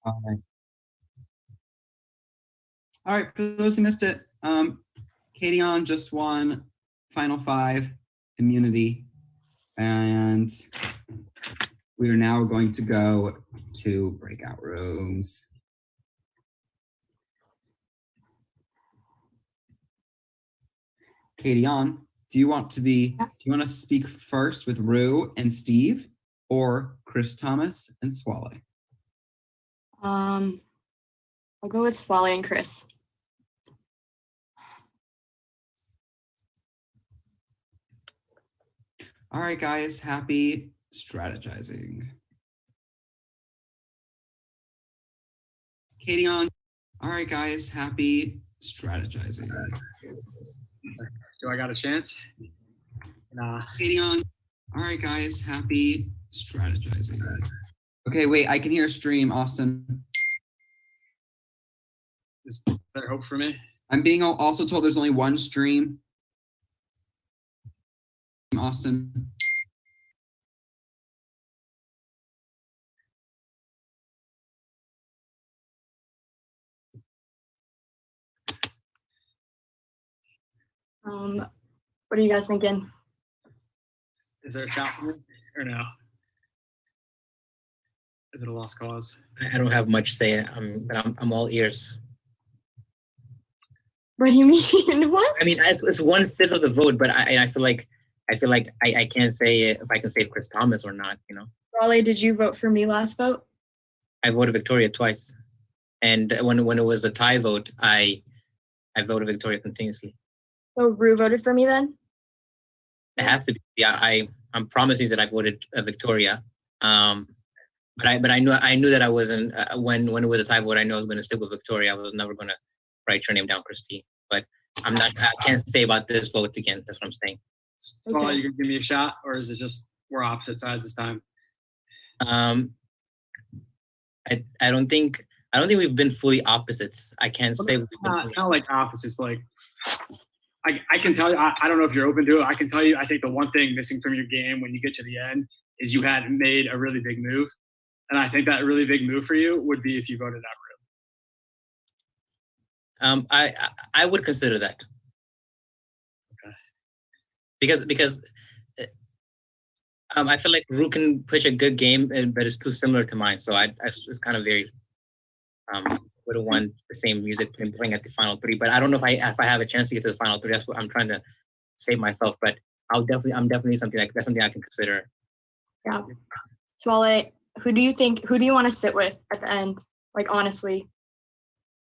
All right. All right, for those who missed it, Katie just won Final Five immunity, and we are now going to go to breakout rooms. Katie, do you want to speak first with Rue and Steve, or Chris Thomas and Swale? I'll go with Swale and Chris. All right, guys, happy strategizing. Katie All right, guys, happy strategizing. Do I got a chance? Katie All right, guys, happy strategizing. Okay, wait, I can hear a stream, Austin. Is there hope for me? I'm being also told there's only one stream. Austin. What are you guys thinking? Is there a shot for me or no? Is it a lost cause? I don't have much say. I'm all ears. What do you mean? What? I mean, it's 1/5 of the vote, but I feel like I can't say if I can save Chris Thomas or not. You know. Raleigh, did you vote for me last vote? I voted Victoria twice, and when it was a tie vote, I voted Victoria continuously. So Rue voted for me then? It has to be. Yeah, I'm promising that I voted Victoria. But I knew that I wasn't when it was a tie vote. I knew I was going to stick with Victoria. I was never going to write your name down, Christine. But I can't say about this vote again. That's what I'm saying. So okay. You can give me a shot, or is it just we're opposite sides this time? I don't think we've been fully opposites. I can't say we've been not like opposites, but like I can tell you. I don't know if you're open to it. I can tell you. I think the one thing missing from your game when you get to the end is you had made a really big move. And I think that really big move for you would be if you voted that Rue. I would consider that. Okay. Because I feel like Rue can pitch a good game, but it's too similar to mine. So it's kind of very would have won the same music playing at the final three. But I don't know if I have a chance to get to the final three. That's what I'm trying to save myself. But I'm definitely something I can consider. Yeah. Swale, who do you want to sit with at the end? Like, honestly.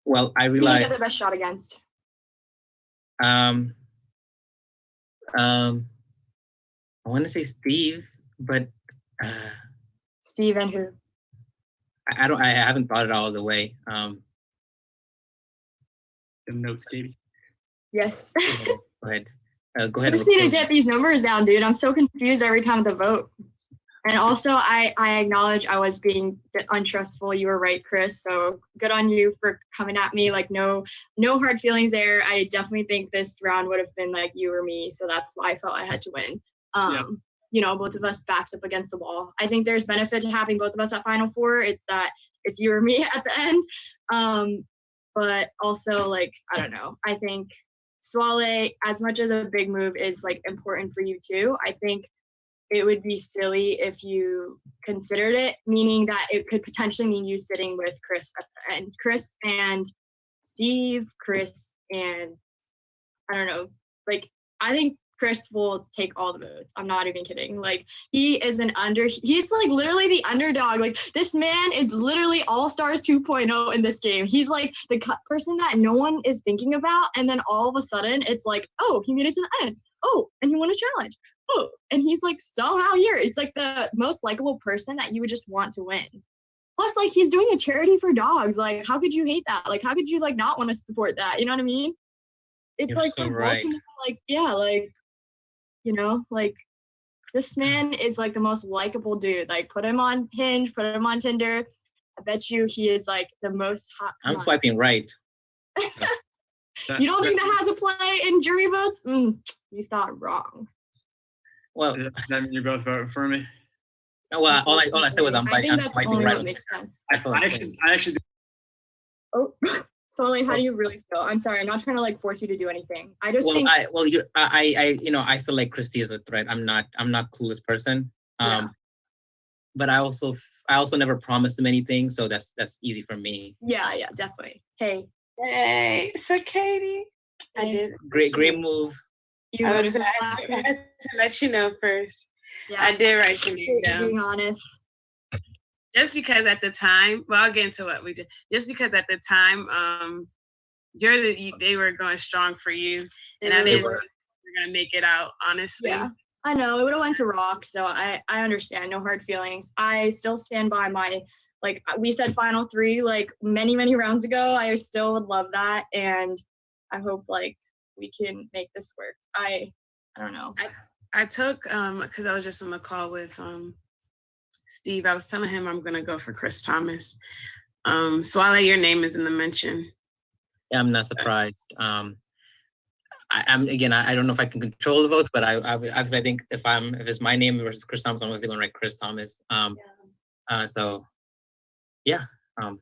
Well, I realize. Who do you get the best shot against? I want to say Steve, but. Steve and who? I haven't thought it all the way. The notes, Katie. Yes. Go ahead. Go ahead. I just need to get these numbers down, dude. I'm so confused every time to vote. And also, I acknowledge I was being untrustful. You were right, Chris. So good on you for coming at me. Like, no hard feelings there. I definitely think this round would have been like you or me. So that's why I felt I had to win. You know, both of us backs up against the wall. I think there's benefit to having both of us at Final Four. It's that it's you or me at the end. But also, like, I don't know. I think Swale, as much as a big move is like important for you too, I think it would be silly if you considered it, meaning that it could potentially mean you sitting with Chris at the end. Chris and Steve, Chris and I don't know. Like, I think Chris will take all the votes. I'm not even kidding. Like, he's like literally the underdog. Like, this man is literally All-Stars 2.0 in this game. He's like the person that no one is thinking about. And then all of a sudden it's like, oh, he made it to the end. Oh, and he won a challenge. Oh, and he's like somehow here. It's like the most likable person that you would just want to win. Plus, like, he's doing a charity for dogs. Like, how could you hate that? Like, how could you like not want to support that? You know what I mean? It's You're like so right. Like, yeah, like, you know, like, this man is like the most likable dude. Like, put him on Hinge, put him on Tinder. I bet you he is like the most hot. I'm swiping right. You don't think that has a play in jury votes? You thought wrong. Well, does that mean you're both voting for me? Oh, well, all I said was I'm I think that's slightly only right. what makes sense. That's all I I'm saying. actually Oh, so like, how do you really feel? I'm sorry, I'm not trying to like force you to do anything. I just think I feel like Christy is a threat. I'm not clueless person. But I also never promised him anything, so that's easy for me. Yeah, definitely. Hey, so Katie, I did. Great move. You I go was to I class. had to let you know first. Yeah, I did write your name down. being honest. Just because at the time, well, I'll get into what we did. Just because at the time, they were going strong for you, and I didn't think we were gonna make it out. Honestly, Yeah, I know it would have went to rock, so I understand. No hard feelings. I still stand by my, like we said, final 3 like many rounds ago. I still would love that, and I hope like we can make this work. I don't know. I took because I was just on the call with Steve. I was telling him I'm gonna go for Chris Thomas. Swallow, your name is in the mention. Yeah, I'm not surprised. I don't know if I can control the votes, but I think if it's my name versus Chris Thomas, I'm obviously going to write Chris Thomas. So yeah, I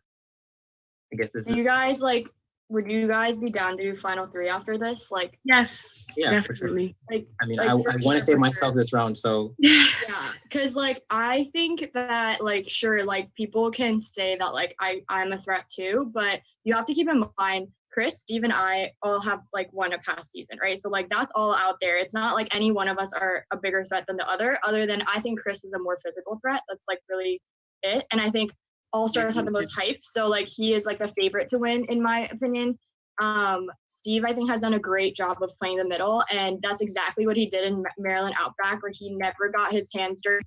guess this is. You guys like, would you guys be down to do final 3 after this? Like, Yes, Yeah, definitely. like I mean, like, I for want sure, to save for myself sure. this round, so Yeah, because like I think that like sure, like people can say that like I'm a threat too, but you have to keep in mind Chris, Steve, and I all have like won a past season, right? So like that's all out there. It's not like any one of us are a bigger threat than the other than I think Chris is a more physical threat. That's like really it. And I think All Stars have the most hype. So like he is like the favorite to win in my opinion. Steve, I think, has done a great job of playing the middle, and that's exactly what he did in Maryland Outback, where he never got his hands dirty.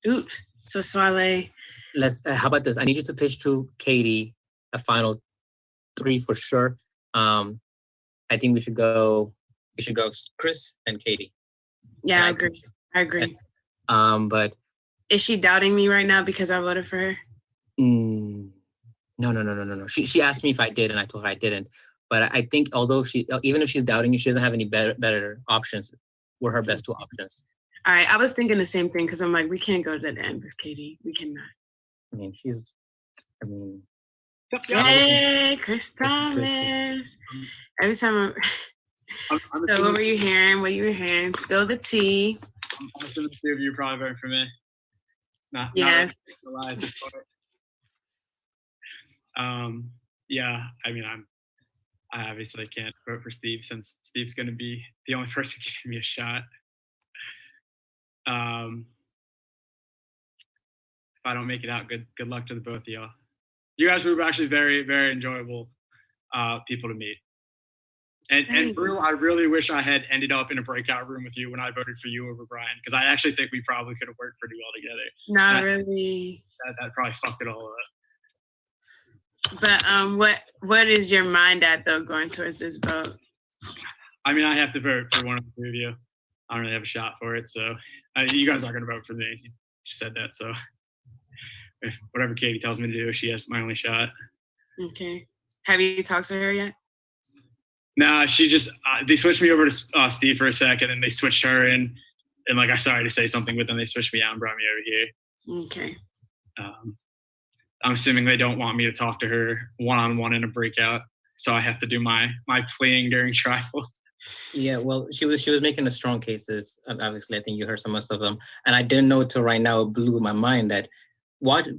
Oops. So Swale. how about this? I need you to pitch to Katie a final 3 for sure. I think we should go Chris and Katie. Yeah, I agree. But is she doubting me right now because I voted for her? No. She asked me if I did, and I told her I didn't. But I think although even if she's doubting you, she doesn't have any better options. We're her best 2 options. All right, I was thinking the same thing because I'm like, we can't go to the end with Katie. We cannot. Hey, Chris Thomas. Every time so what were you hearing? What you were hearing? Spill the tea. I'm assuming the 2 of you are probably voting for me. Yes. Not at this point. Yeah, I mean, I obviously can't vote for Steve since Steve's going to be the only person giving me a shot. If I don't make it out, good luck to the both of y'all. You guys were actually very, very enjoyable people to meet. And Brew, I really wish I had ended up in a breakout room with you when I voted for you over Brian, because I actually think we probably could have worked pretty well together. Not really. That probably fucked it all up. But what is your mind at though going towards this vote? I mean, I have to vote for one of the 2 of you. I don't really have a shot for it, so you guys aren't going to vote for me. You just said that, so if whatever Katie tells me to do, she has my only shot. Okay. Have you talked to her yet? Nah, she just they switched me over to Steve for a second, and they switched her in, and like I started to say something, but then they switched me out and brought me over here. Okay. I'm assuming they don't want me to talk to her one-on-one in a breakout, so I have to do my pleading during tribal. Yeah, well, she was making the strong cases. Obviously, I think you heard some of them, and I didn't know till right now. It blew my mind that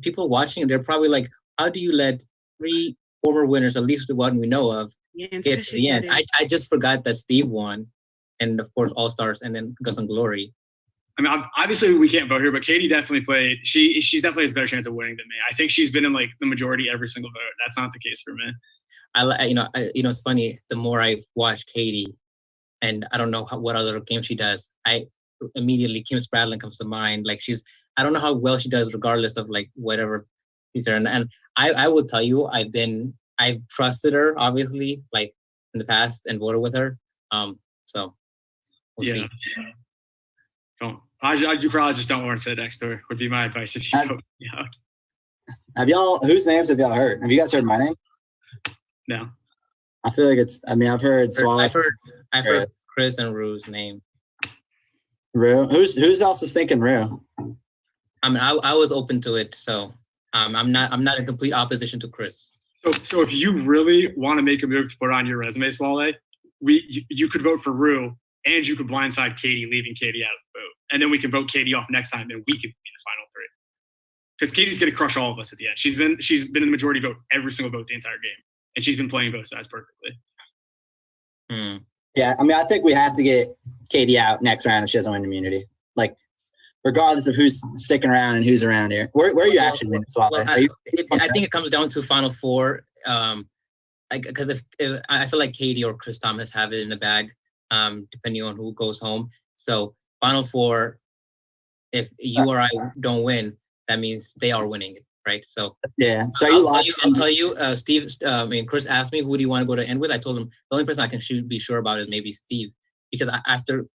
people watching, they're probably like, "How do you let 3 former winners, at least the one we know of, get to the end?" I just forgot that Steve won, and of course All Stars, and then got some glory. I mean, obviously we can't vote here, but Katie definitely played. She's definitely has a better chance of winning than me. I think she's been in like the majority every single vote. That's not the case for me. It's funny. The more I've watched Katie, and I don't know what other game she does, I immediately Kim Spradlin comes to mind. Like I don't know how well she does, regardless of like whatever he's there. And I will tell you, I've trusted her obviously, like in the past, and voted with her. So we'll see. You probably just don't want to sit next to her, would be my advice if you vote me out. Whose names have y'all heard? Have you guys heard my name? No. I feel like I've heard Swallow. I've heard Chris and Rue's name. Rue? Who's else is thinking Rue? I mean, I was open to it, so I'm not in complete opposition to Chris. So if you really want to make a move to put on your resume, Swale, you could vote for Rue, and you could blindside Katie, leaving Katie out of the vote, and then we can vote Katie off next time, and we could be the final three. Because Katie's going to crush all of us at the end. She's been in the majority vote every single vote the entire game, and she's been playing both sides perfectly. Yeah, I mean, I think we have to get Katie out next round if she doesn't win immunity. Like, regardless of who's sticking around and who's around here. Where are you actually in, Swale? Well, I think it comes down to Final Four. Because if I feel like Katie or Chris Thomas have it in the bag, depending on who goes home. So Final Four, if you or I don't win, that means they are winning it, right? So yeah. So I'll tell you, Steve. Chris asked me, who do you want to go to end with? I told him the only person I can be sure about is maybe Steve, because after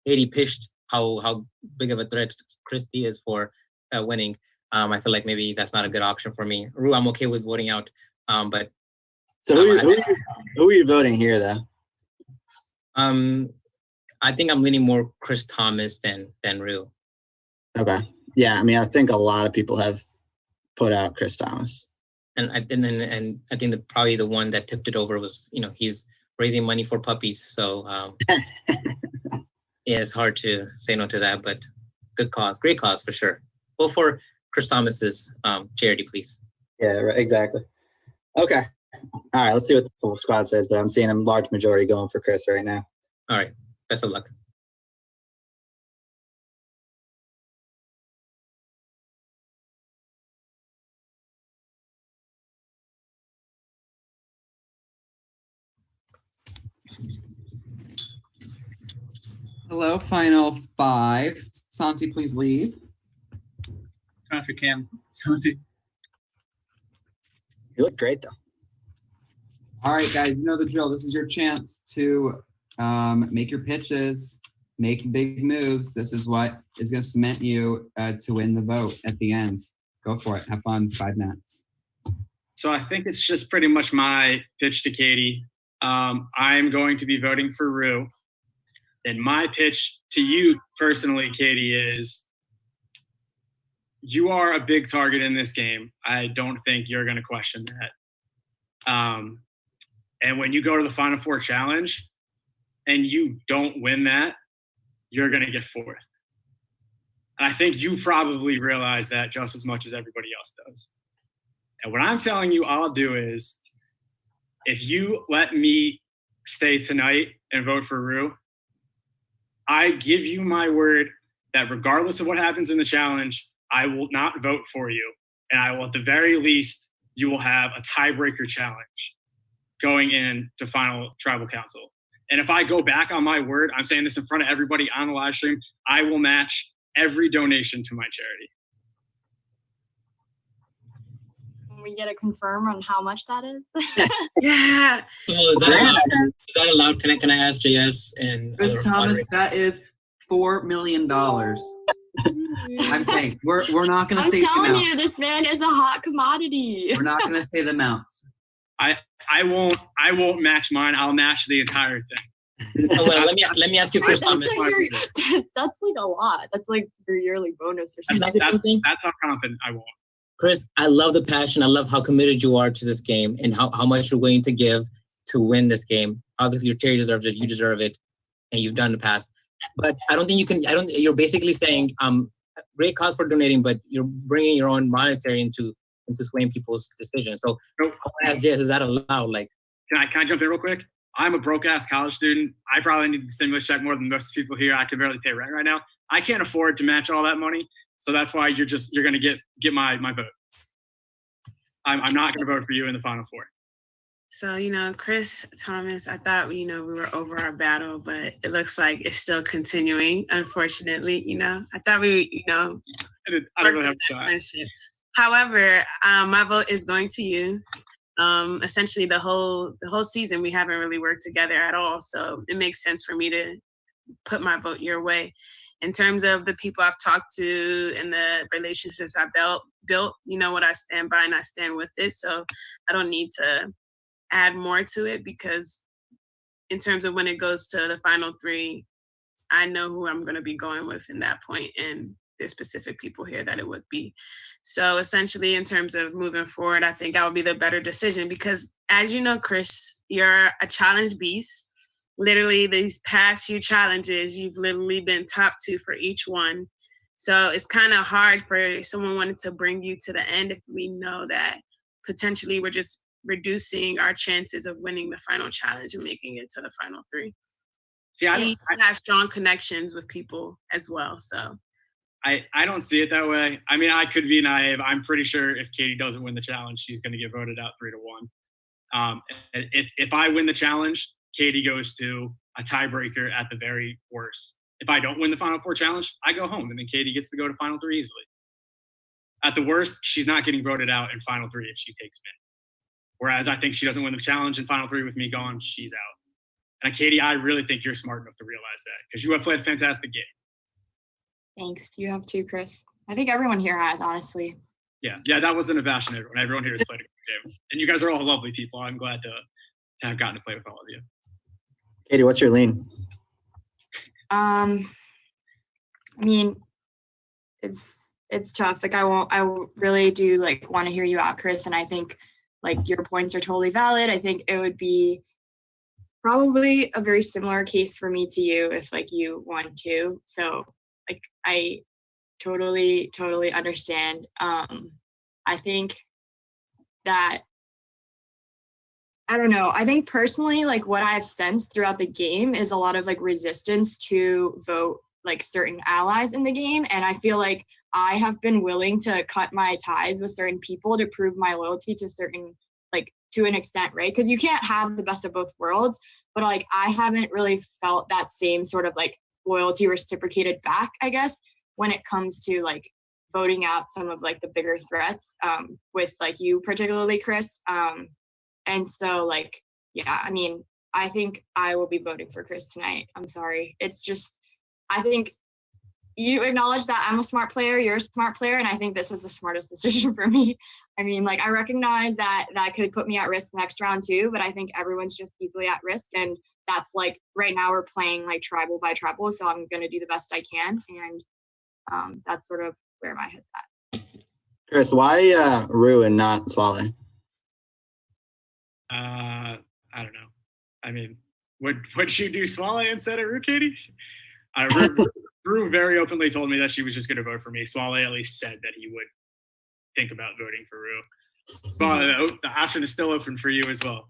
Katie pitched how big of a threat Christy is for winning, I feel like maybe that's not a good option for me. Rue, I'm okay with voting out, but so who are you voting here though? I think I'm leaning more Chris Thomas than Rue. Okay. Yeah, I mean, I think a lot of people have put out Chris Thomas. And I think that probably the one that tipped it over was, he's raising money for puppies. So yeah, it's hard to say no to that, but good cause, great cause for sure. Vote for Chris Thomas's charity, please. Yeah, right, exactly. Okay. All right, let's see what the full squad says, but I'm seeing a large majority going for Chris right now. All right, best of luck. Hello, final five. Santi, please leave. Traffic cam, Santi. You look great though. All right, guys, you know the drill. This is your chance to make your pitches, make big moves. This is what is going to cement you to win the vote at the end. Go for it. Have fun. 5 minutes. So I think it's just pretty much my pitch to Katie. I'm going to be voting for Rue. And my pitch to you personally, Katie, is you are a big target in this game. I don't think you're going to question that. And when you go to the Final Four challenge and you don't win that, you're going to get 4th. And I think you probably realize that just as much as everybody else does. And what I'm telling you I'll do is, if you let me stay tonight and vote for Rue, I give you my word that regardless of what happens in the challenge, I will not vote for you. And I will, at the very least, you will have a tiebreaker challenge going into final tribal council. And if I go back on my word, I'm saying this in front of everybody on the live stream, I will match every donation to my charity. Can we get a confirm on how much that is? Yeah. So is that allowed? Can I ask JS and Chris Thomas, that is $4 million. I'm saying we're not going to say the amount. I'm telling you, this man is a hot commodity. We're not going to say the amounts. I won't match mine. I'll match the entire thing. Oh, well, let me ask you, Chris Thomas. That's like a lot. That's like your yearly bonus or something. That's how confident I won't. Chris, I love the passion. I love how committed you are to this game and how much you're willing to give to win this game. Obviously, your charity deserves it. You deserve it, and you've done in the past. But I don't think you can. You're basically saying, great cause for donating, but you're bringing your own monetary into swaying people's decisions. So, I want to ask JS, is that allowed? Like, can I jump in real quick? I'm a broke ass college student. I probably need the stimulus check more than most people here. I can barely pay rent right now. I can't afford to match all that money. So that's why you're going to get my vote. I'm not going to vote for you in the Final Four. So, Chris Thomas, I thought, we were over our battle, but it looks like it's still continuing, unfortunately, I thought we, I didn't really have a shot. However, my vote is going to you. Essentially the whole season, we haven't really worked together at all. So it makes sense for me to put my vote your way. In terms of the people I've talked to and the relationships I've built, what I stand by and I stand with it. So I don't need to add more to it, because in terms of when it goes to the final 3, I know who I'm going to be going with in that point. And the specific people here that it would be. So essentially, in terms of moving forward, I think that would be the better decision because, as you know, Chris, you're a challenge beast. Literally, these past few challenges, you've literally been top 2 for each one. So it's kind of hard for someone wanting to bring you to the end if we know that potentially we're just reducing our chances of winning the final challenge and making it to the final 3. See, I have strong connections with people as well, so. I don't see it that way. I mean, I could be naive. I'm pretty sure if Katie doesn't win the challenge, she's going to get voted out 3-1. If I win the challenge, Katie goes to a tiebreaker at the very worst. If I don't win the Final 4 challenge, I go home, and then Katie gets to go to Final 3 easily. At the worst, she's not getting voted out in Final 3 if she takes me. Whereas I think she doesn't win the challenge in Final 3 with me gone, she's out. And Katie, I really think you're smart enough to realize that because you have played a fantastic game. Thanks. You have too, Chris. I think everyone here has, honestly. Yeah, that wasn't a bash on everyone. Everyone here has played a good game. And you guys are all lovely people. I'm glad to have gotten to play with all of you. Katie, what's your lean? I mean, it's tough. Like I really do like want to hear you out, Chris. And I think like your points are totally valid. I think it would be probably a very similar case for me to you if like you want to. So like I totally understand. I think that I don't know. I think personally, like what I've sensed throughout the game is a lot of like resistance to vote like certain allies in the game. And I feel like I have been willing to cut my ties with certain people to prove my loyalty to certain, like to an extent, right? Because you can't have the best of both worlds, but like I haven't really felt that same sort of like loyalty reciprocated back, I guess, when it comes to like voting out some of like the bigger threats with like you particularly, Chris. And so like, yeah, I mean, I think I will be voting for Chris tonight. I'm sorry. It's just, I think you acknowledge that I'm a smart player, you're a smart player, and I think this is the smartest decision for me. I mean, like, I recognize that that could put me at risk next round too, but I think everyone's just easily at risk. And that's like, right now we're playing like tribal by tribal, so I'm going to do the best I can. And that's sort of where my head's at. Chris, why Rue and not Swale? I don't know. I mean, would you do Swale instead of Rue, Katie? Rue very openly told me that she was just going to vote for me. Swale at least said that he would think about voting for Rue. Swale, the option is still open for you as well.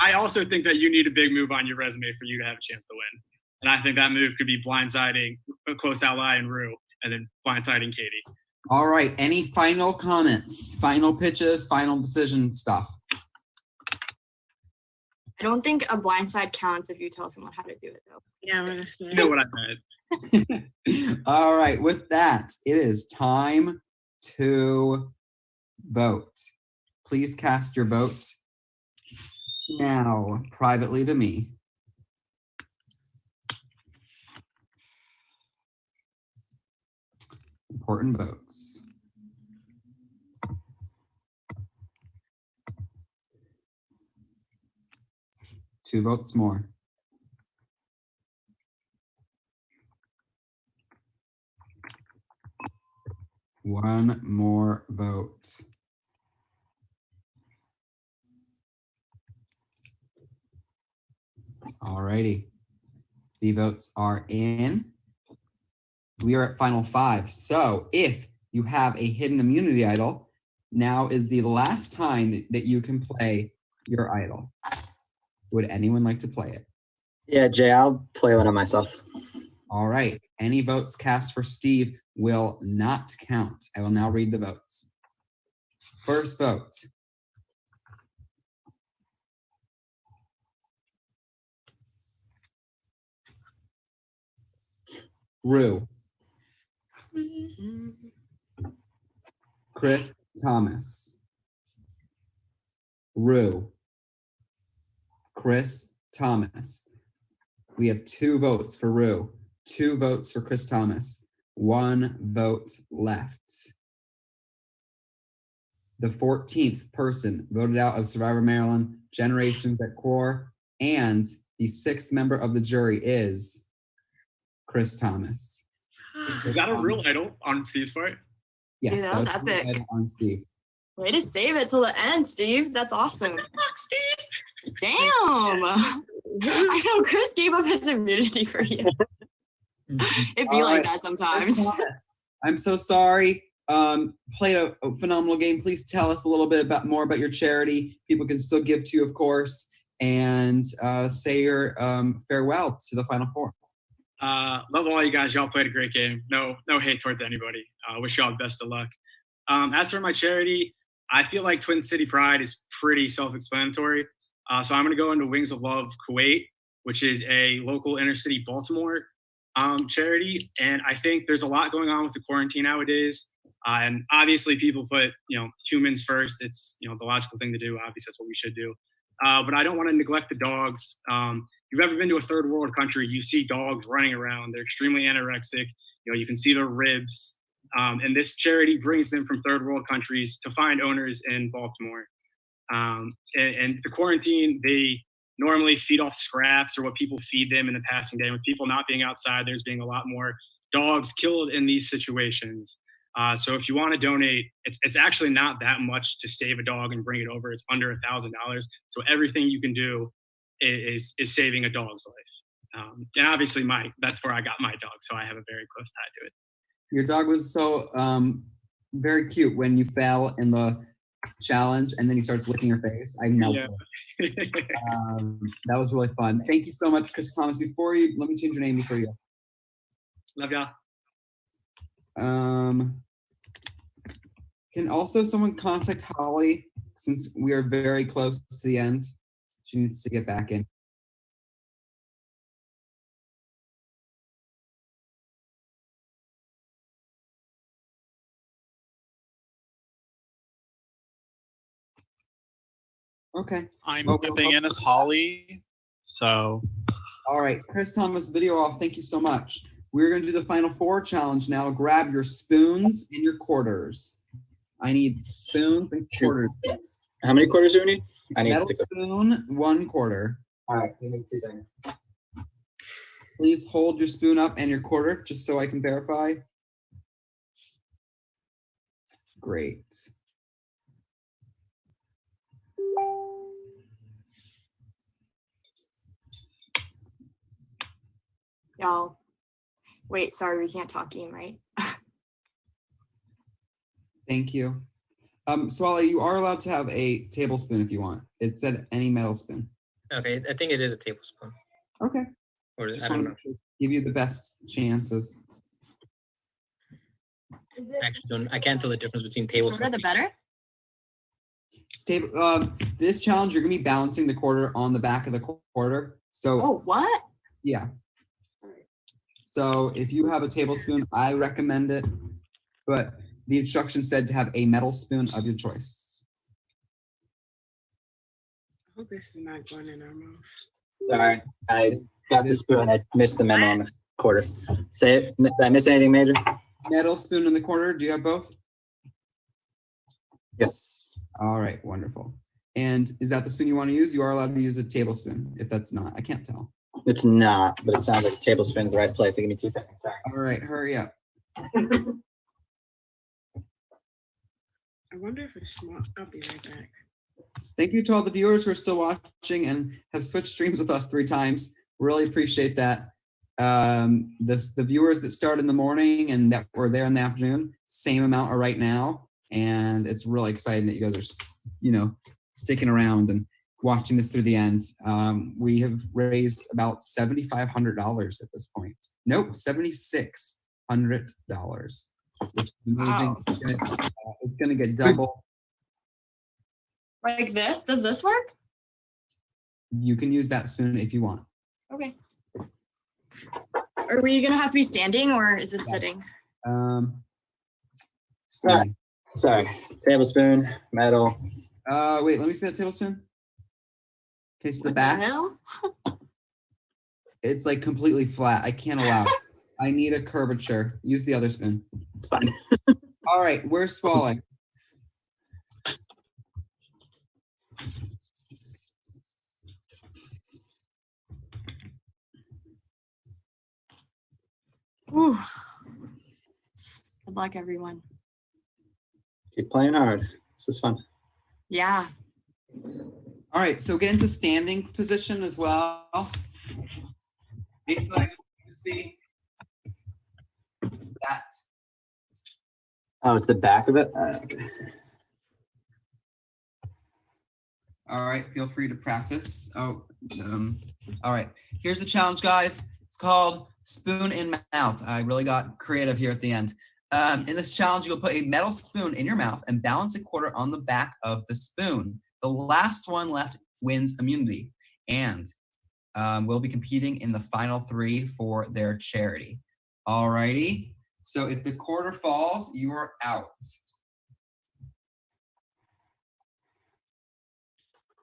I also think that you need a big move on your resume for you to have a chance to win. And I think that move could be blindsiding a close ally in Rue and then blindsiding Katie. All right. Any final comments, final pitches, final decision stuff? I don't think a blindside counts if you tell someone how to do it, though. Yeah, I'm gonna say. You know what I meant. All right. With that, it is time to vote. Please cast your vote now privately to me. Important votes. Two votes more. One more vote. All righty. The votes are in. We are at final 5. So if you have a hidden immunity idol, now is the last time that you can play your idol. Would anyone like to play it? Yeah, Jay, I'll play one of myself. All right. Any votes cast for Steve will not count. I will now read the votes. First vote. Rue. Chris Thomas. Rue. Chris Thomas. We have 2 votes for Rue, 2 votes for Chris Thomas, 1 vote left. The 14th person voted out of Survivor Maryland, Generations at Quar, and the 6th member of the jury is Chris Thomas. Was that a real idol on Steve's part? Yes, Dude, that was a real epic. idol on Steve. Way to save it till the end, Steve. That's awesome. Damn. I know Chris gave up his immunity for you. It'd be All like right. that sometimes. I'm so sorry. Played a phenomenal game. Please tell us a little bit more about your charity. People can still give to you, of course, and say your farewell to the Final Four. Love all you guys. Y'all played a great game. No hate towards anybody. Wish y'all the best of luck. As for my charity, I feel like Twin City Pride is pretty self-explanatory. So I'm going to go into Wings of Love Kuwait, which is a local inner city Baltimore charity. And I think there's a lot going on with the quarantine nowadays. And obviously people put, humans first. It's, the logical thing to do. Obviously that's what we should do. But I don't want to neglect the dogs. If you've ever been to a third world country, you see dogs running around. They're extremely anorexic. You can see their ribs. And this charity brings them from third world countries to find owners in Baltimore. And the quarantine, they normally feed off scraps or what people feed them in the passing day. With people not being outside, there's being a lot more dogs killed in these situations. So if you want to donate, it's actually not that much to save a dog and bring it over. It's under $1,000. So everything you can do is saving a dog's life. And obviously that's where I got my dog. So I have a very close tie to it. Your dog was so very cute when you fell in the challenge and then he starts licking your face. I melted. Yeah. That was really fun. Thank you so much, Chris Thomas. Let me change your name before you. Love y'all. Can also someone contact Holly since we are very close to the end? She needs to get back in. Okay. I'm dipping in as Holly, so. All right, Chris Thomas, video off. Thank you so much. We're going to do the Final Four challenge now. Grab your spoons and your quarters. I need spoons and quarters. How many quarters do we need? I need Metal spoon, 1 quarter. All right, give me 2 seconds. Please hold your spoon up and your quarter just so I can verify. Great. Y'all, wait, sorry, we can't talk game, right? Thank you. Swally, you are allowed to have a tablespoon if you want. It said any metal spoon. Okay, I think it is a tablespoon. Okay. Or Just I don't know. want to give you the best chances. Actually, I can't tell the difference between tablespoon. The better? This challenge, you're gonna be balancing the quarter on the back of the quarter. So. Oh, what? Yeah. So if you have a tablespoon, I recommend it, but the instructions said to have a metal spoon of your choice. I hope this is not going in our mouth. Sorry, I got this spoon. I missed the memo on this quarter. Say it. Did I miss anything major? Metal spoon in the quarter. Do you have both? Yes. All right, wonderful. And is that the spoon you want to use? You are allowed to use a tablespoon. If that's not, I can't tell. It's not, but it sounds like a tablespoon is the right place. So give me 2 seconds. Sorry. All right, hurry up. I wonder if it's small. I'll be right back. Thank you to all the viewers who are still watching and have switched streams with us 3 times. Really appreciate that. The viewers that start in the morning and that were there in the afternoon, same amount are right now. And it's really exciting that you guys are, sticking around and watching this through the end. We have raised about $7,500 at this point. Nope, $7,600, which is amazing. Wow. It's gonna get double. Like this? Does this work? You can use that spoon if you want. Okay. Are we gonna have to be standing or is this sitting? Sorry. Tablespoon, metal. Wait, let me see that tablespoon. Okay, so the What back, hell? it's like completely flat. I can't allow it. I need a curvature. Use the other spoon. It's fine. All right, where's swallowing? Ooh. Good luck, everyone. Keep playing hard. This is fun. Yeah. All right, so get into standing position as well. Basically, see that. Oh, it's the back of it? Okay. All right, feel free to practice. All right, here's the challenge, guys. It's called spoon in mouth. I really got creative here at the end. In this challenge, you'll put a metal spoon in your mouth and balance a quarter on the back of the spoon. The last one left wins immunity, and we'll be competing in the final 3 for their charity. All righty, so if the quarter falls, you are out.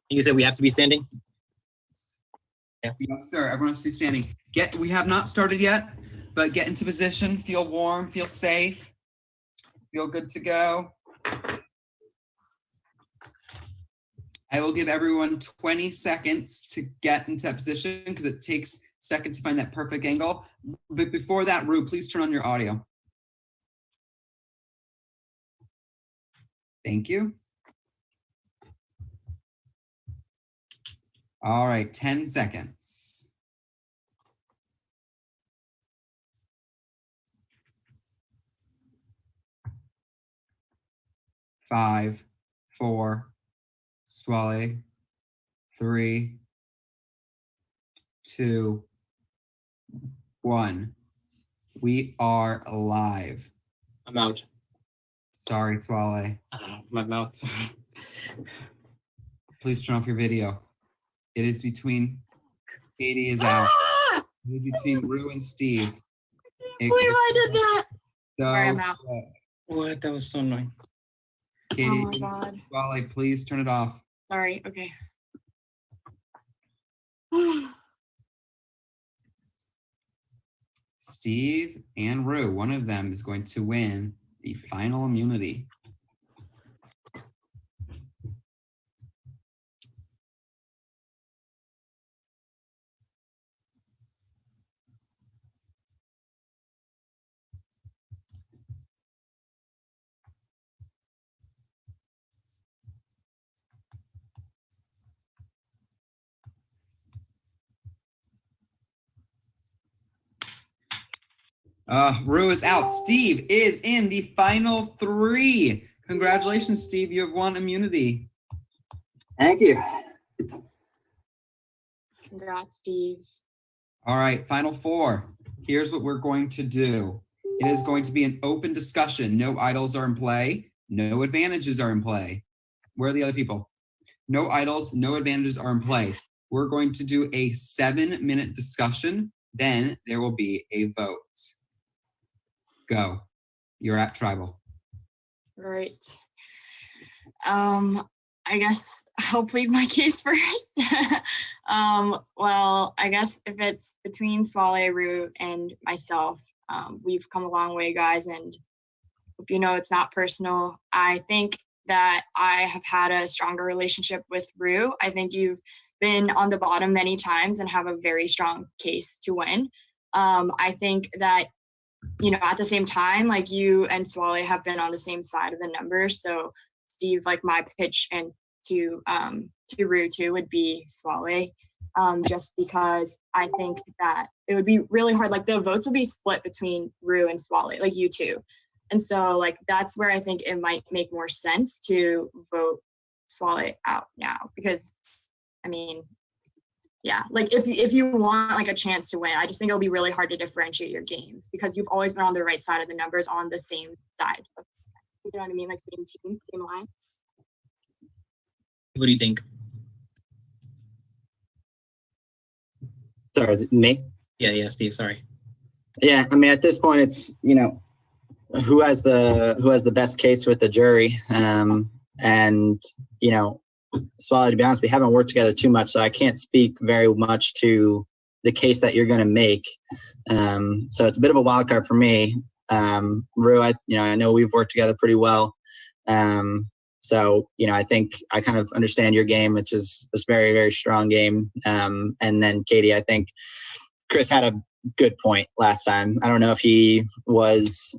You said we have to be standing? Yes, sir. Everyone has to be standing. We have not started yet, but get into position, feel warm, feel safe, feel good to go. I will give everyone 20 seconds to get into that position because it takes a second to find that perfect angle. But before that, Rue, please turn on your audio. Thank you. All right, 10 seconds. Five, 4, swallow, 3, 2, 1. We are live. I'm out. Sorry, swallow. My mouth. Please turn off your video. It is between, Katie is out. It is between Rue and Steve. I believe I did that. So, Sorry, I'm out. What? That was so annoying. Katie, Oh my God. Swallow, please turn it off. Sorry. Okay. Steve and Rue, one of them is going to win the final immunity. Rue is out. Steve is in the final 3. Congratulations, Steve. You have won immunity. Thank you. Congrats, Steve. All right, final 4. Here's what we're going to do. It is going to be an open discussion. No idols are in play. No advantages are in play. Where are the other people? No idols, no advantages are in play. We're going to do a 7-minute discussion. Then there will be a vote. Go. You're at tribal. Right. I guess I'll plead my case first. Well, I guess if it's between Swale, Rue, and myself, we've come a long way, guys, and hope you know it's not personal. I think that I have had a stronger relationship with Rue. I think you've been on the bottom many times and have a very strong case to win. I think that, you know, at the same time, like you and Swale have been on the same side of the numbers. So Steve, like my pitch and to Rue too would be Swale, just because I think that it would be really hard. Like the votes would be split between Rue and Swale, like you two. And so like that's where I think it might make more sense to vote Swale out now, because I mean, yeah, like if you want like a chance to win, I just think it'll be really hard to differentiate your games because you've always been on the right side of the numbers, on the same side. You know what I mean? Like same team, same alliance. What do you think? Sorry, is it me? Yeah, Steve, sorry. Yeah, I mean, at this point, it's, you know, who has the best case with the jury, and you know, Swallow, to be honest, we haven't worked together too much, so I can't speak very much to the case that you're going to make. So it's a bit of a wild card for me. Rue, I know we've worked together pretty well. So, you know, I think I kind of understand your game, which is this very, very strong game. And then Katie, I think Chris had a good point last time. I don't know if he was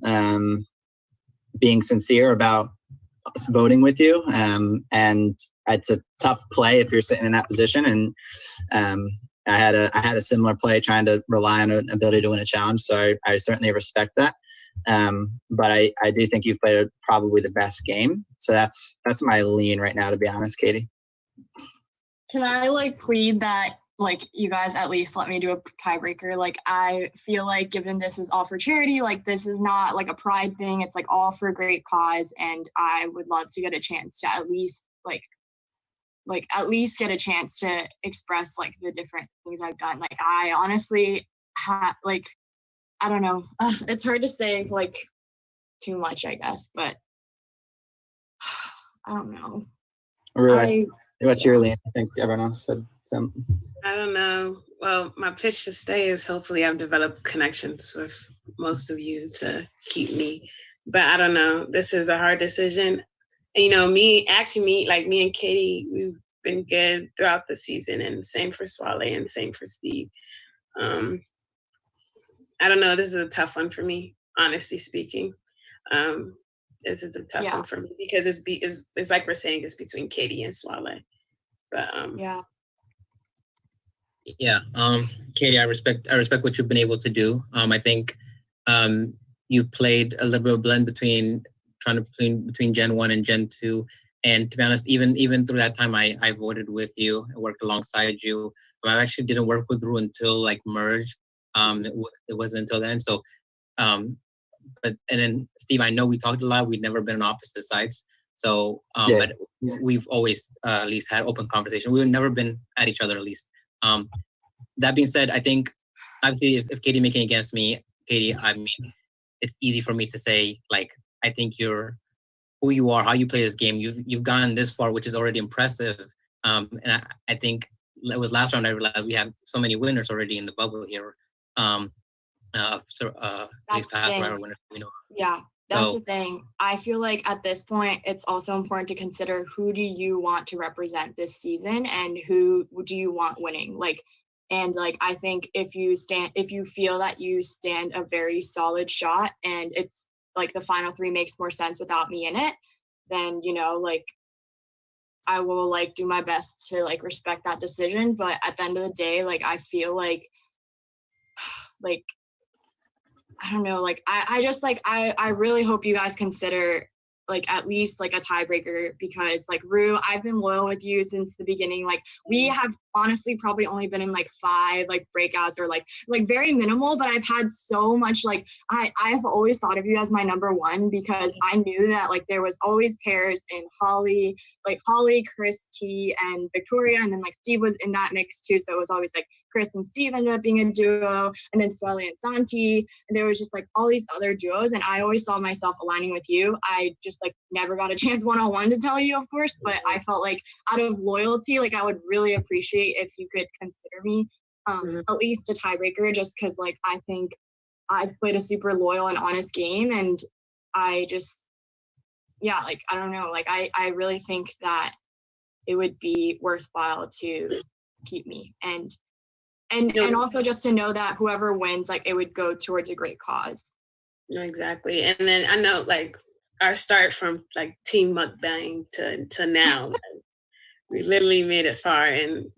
being sincere about voting with you. And it's a tough play if you're sitting in that position. And I had a similar play trying to rely on an ability to win a challenge. So I certainly respect that. But I do think you've played probably the best game. So that's my lean right now, to be honest, Katie. Can I like plead that like you guys at least let me do a tiebreaker? Like I feel like given this is all for charity, like this is not like a pride thing. It's like all for a great cause, and I would love to get a chance to at least at least get a chance to express like the different things I've done. Like I honestly like I don't know. It's hard to say like too much, I guess, but I don't know. What's your lean? I think everyone else said something. I don't know. Well, my pitch to stay is hopefully I've developed connections with most of you to keep me. But I don't know. This is a hard decision. And, you know, me and Katie, we've been good throughout the season, and same for Swale and same for Steve. I don't know. This is a tough one for me, honestly speaking. This is a tough one for me because it's like we're saying, it's between Katie and Swale. But Katie, I respect what you've been able to do. I think you've played a little bit of blend between Gen 1 and Gen 2. And to be honest, even through that time, I voted with you, I worked alongside you. I actually didn't work with Ru until like merge. It wasn't until then. So, and then Steve, I know we talked a lot. We've never been on opposite sides. So, but we've always at least had open conversation. We've never been at each other, at least. That being said, I think obviously if Katie making against me, Katie, I mean, it's easy for me to say, like, I think you're who you are, how you play this game. You've gone this far, which is already impressive. And I think it was last round I realized we have so many winners already in the bubble here. These past round winners we know. Yeah. That's the thing. I feel like at this point, it's also important to consider who do you want to represent this season and who do you want winning? Like, and like, I think if you feel that you stand a very solid shot and it's like the final three makes more sense without me in it, then, you know, like I will like do my best to like respect that decision. But at the end of the day, like, I feel like I don't know, like, I just, like, I really hope you guys consider, like, at least, like, a tiebreaker because, like, Ru, I've been loyal with you since the beginning. Like, we have honestly probably only been in, like, 5, like, breakouts or, like very minimal, but I've had so much, like, I have always thought of you as my number one because I knew that, like, there was always pairs in Holli, Chris, T, and Victoria, and then, like, Steve was in that mix, too, so it was always, like, Chris and Steve ended up being a duo, and then Swale and Santi, and there was just like all these other duos, and I always saw myself aligning with you. I just like never got a chance one-on-one to tell you, of course, but I felt like out of loyalty, like I would really appreciate if you could consider me at least a tiebreaker, just because like I think I've played a super loyal and honest game, and I just, yeah, like I don't know, like I really think that it would be worthwhile to keep me and also just to know that whoever wins, like it would go towards a great cause. Exactly. And then I know like our start from like team mukbang to now, like, we literally made it far. And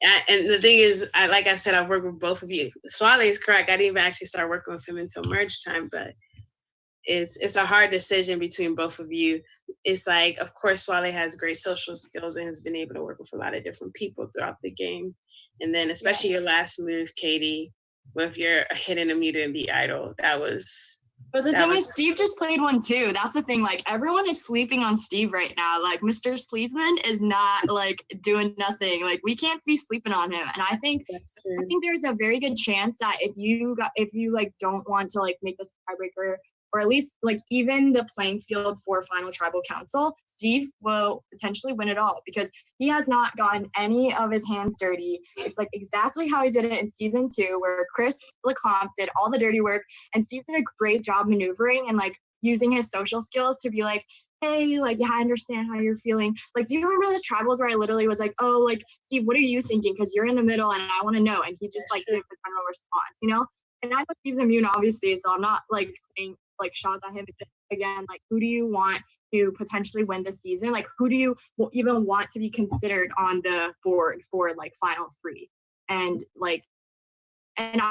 and the thing is, like I said, I've worked with both of you. Swale is correct. I didn't even actually start working with him until merge time, but it's a hard decision between both of you. It's like, of course, Swale has great social skills and has been able to work with a lot of different people throughout the game. And then especially your last move, Katie, with your hidden immunity idol, that was... But the thing is, Steve just played one too. That's the thing. Like, everyone is sleeping on Steve right now. Like, Mr. Sleesman is not, like, doing nothing. Like, we can't be sleeping on him. And I think there's a very good chance that if you like, don't want to, like, make this tiebreaker, or at least, like, even the playing field for Final Tribal Council, Steve will potentially win it all because he has not gotten any of his hands dirty. It's, like, exactly how he did it in Season 2, where Chris Lecomte did all the dirty work, and Steve did a great job maneuvering and, like, using his social skills to be like, hey, like, yeah, I understand how you're feeling. Like, do you remember those tribals where I literally was like, oh, like, Steve, what are you thinking? Because you're in the middle, and I want to know. And he just, like, gave the general response, you know? And I know Steve's immune, obviously, so I'm not, like, saying, like, shots at him. again, like, who do you want to potentially win the season? Like, who do you even want to be considered on the board for like final 3? And like, and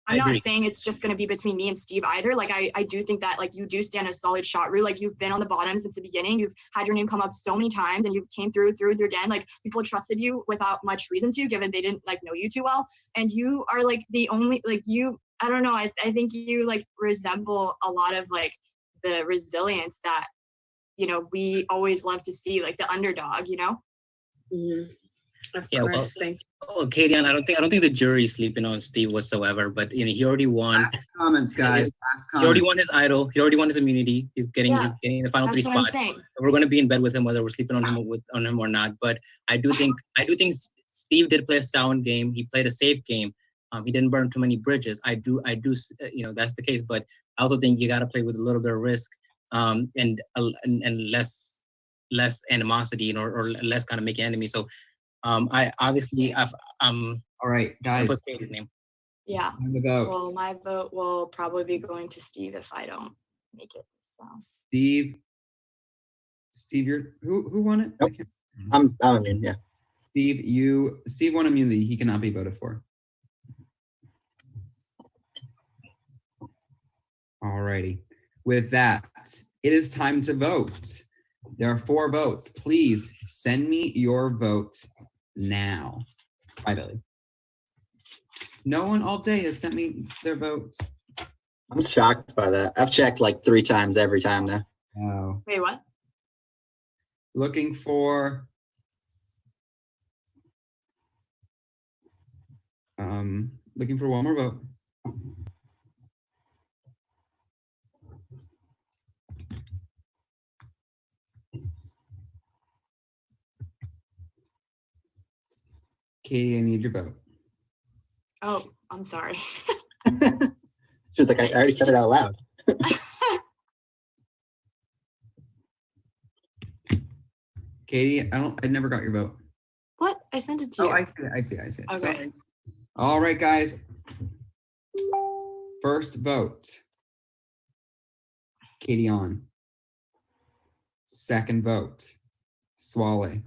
I'm not saying it's just going to be between me and Steve either. Like, I do think that, like, you do stand a solid shot, Rue. Like, you've been on the bottom since the beginning. You've had your name come up so many times, and you came through again. Like, people trusted you without much reason to, given they didn't, like, know you too well. And you are, like, the only, like, you, I don't know, I think you, like, resemble a lot of, like, the resilience that, you know, we always love to see, like, the underdog, you know? Mm-hmm. Of Yeah, course, well, thank you. oh, Katie, I don't think the jury is sleeping on Steve whatsoever. But you know, he already won. Last comments, guys. Last He already comments. won his idol. He already won his immunity. He's getting the final 3 That's what I'm spot. saying. We're going to be in bed with him whether we're sleeping on him or not. But I do think Steve did play a sound game. He played a safe game. He didn't burn too many bridges. I do, you know, that's the case. But I also think you got to play with a little bit of risk, and less animosity, you know, or less kind of making enemies. So, I obviously All right, guys. put Katie's name. Yeah. Time to vote. Well, my vote will probably be going to Steve if I don't make it. So. Steve, who won it? Nope. I'm immune, yeah. Steve won immunity. He cannot be voted for. Alrighty. With that, it is time to vote. There are 4 votes. Please send me your vote now. Privately. No one all day has sent me their votes. I'm shocked by that. I've checked like 3 times every time now. Oh. Wait, what? Looking for one more vote. Katie, I need your vote. Oh, I'm sorry. She was like, I already said it out loud. Katie, I never got your vote. What? I sent it to you. Oh, I see it. Okay. Sorry. All right, guys. First vote. Katie on. Second vote. Swale.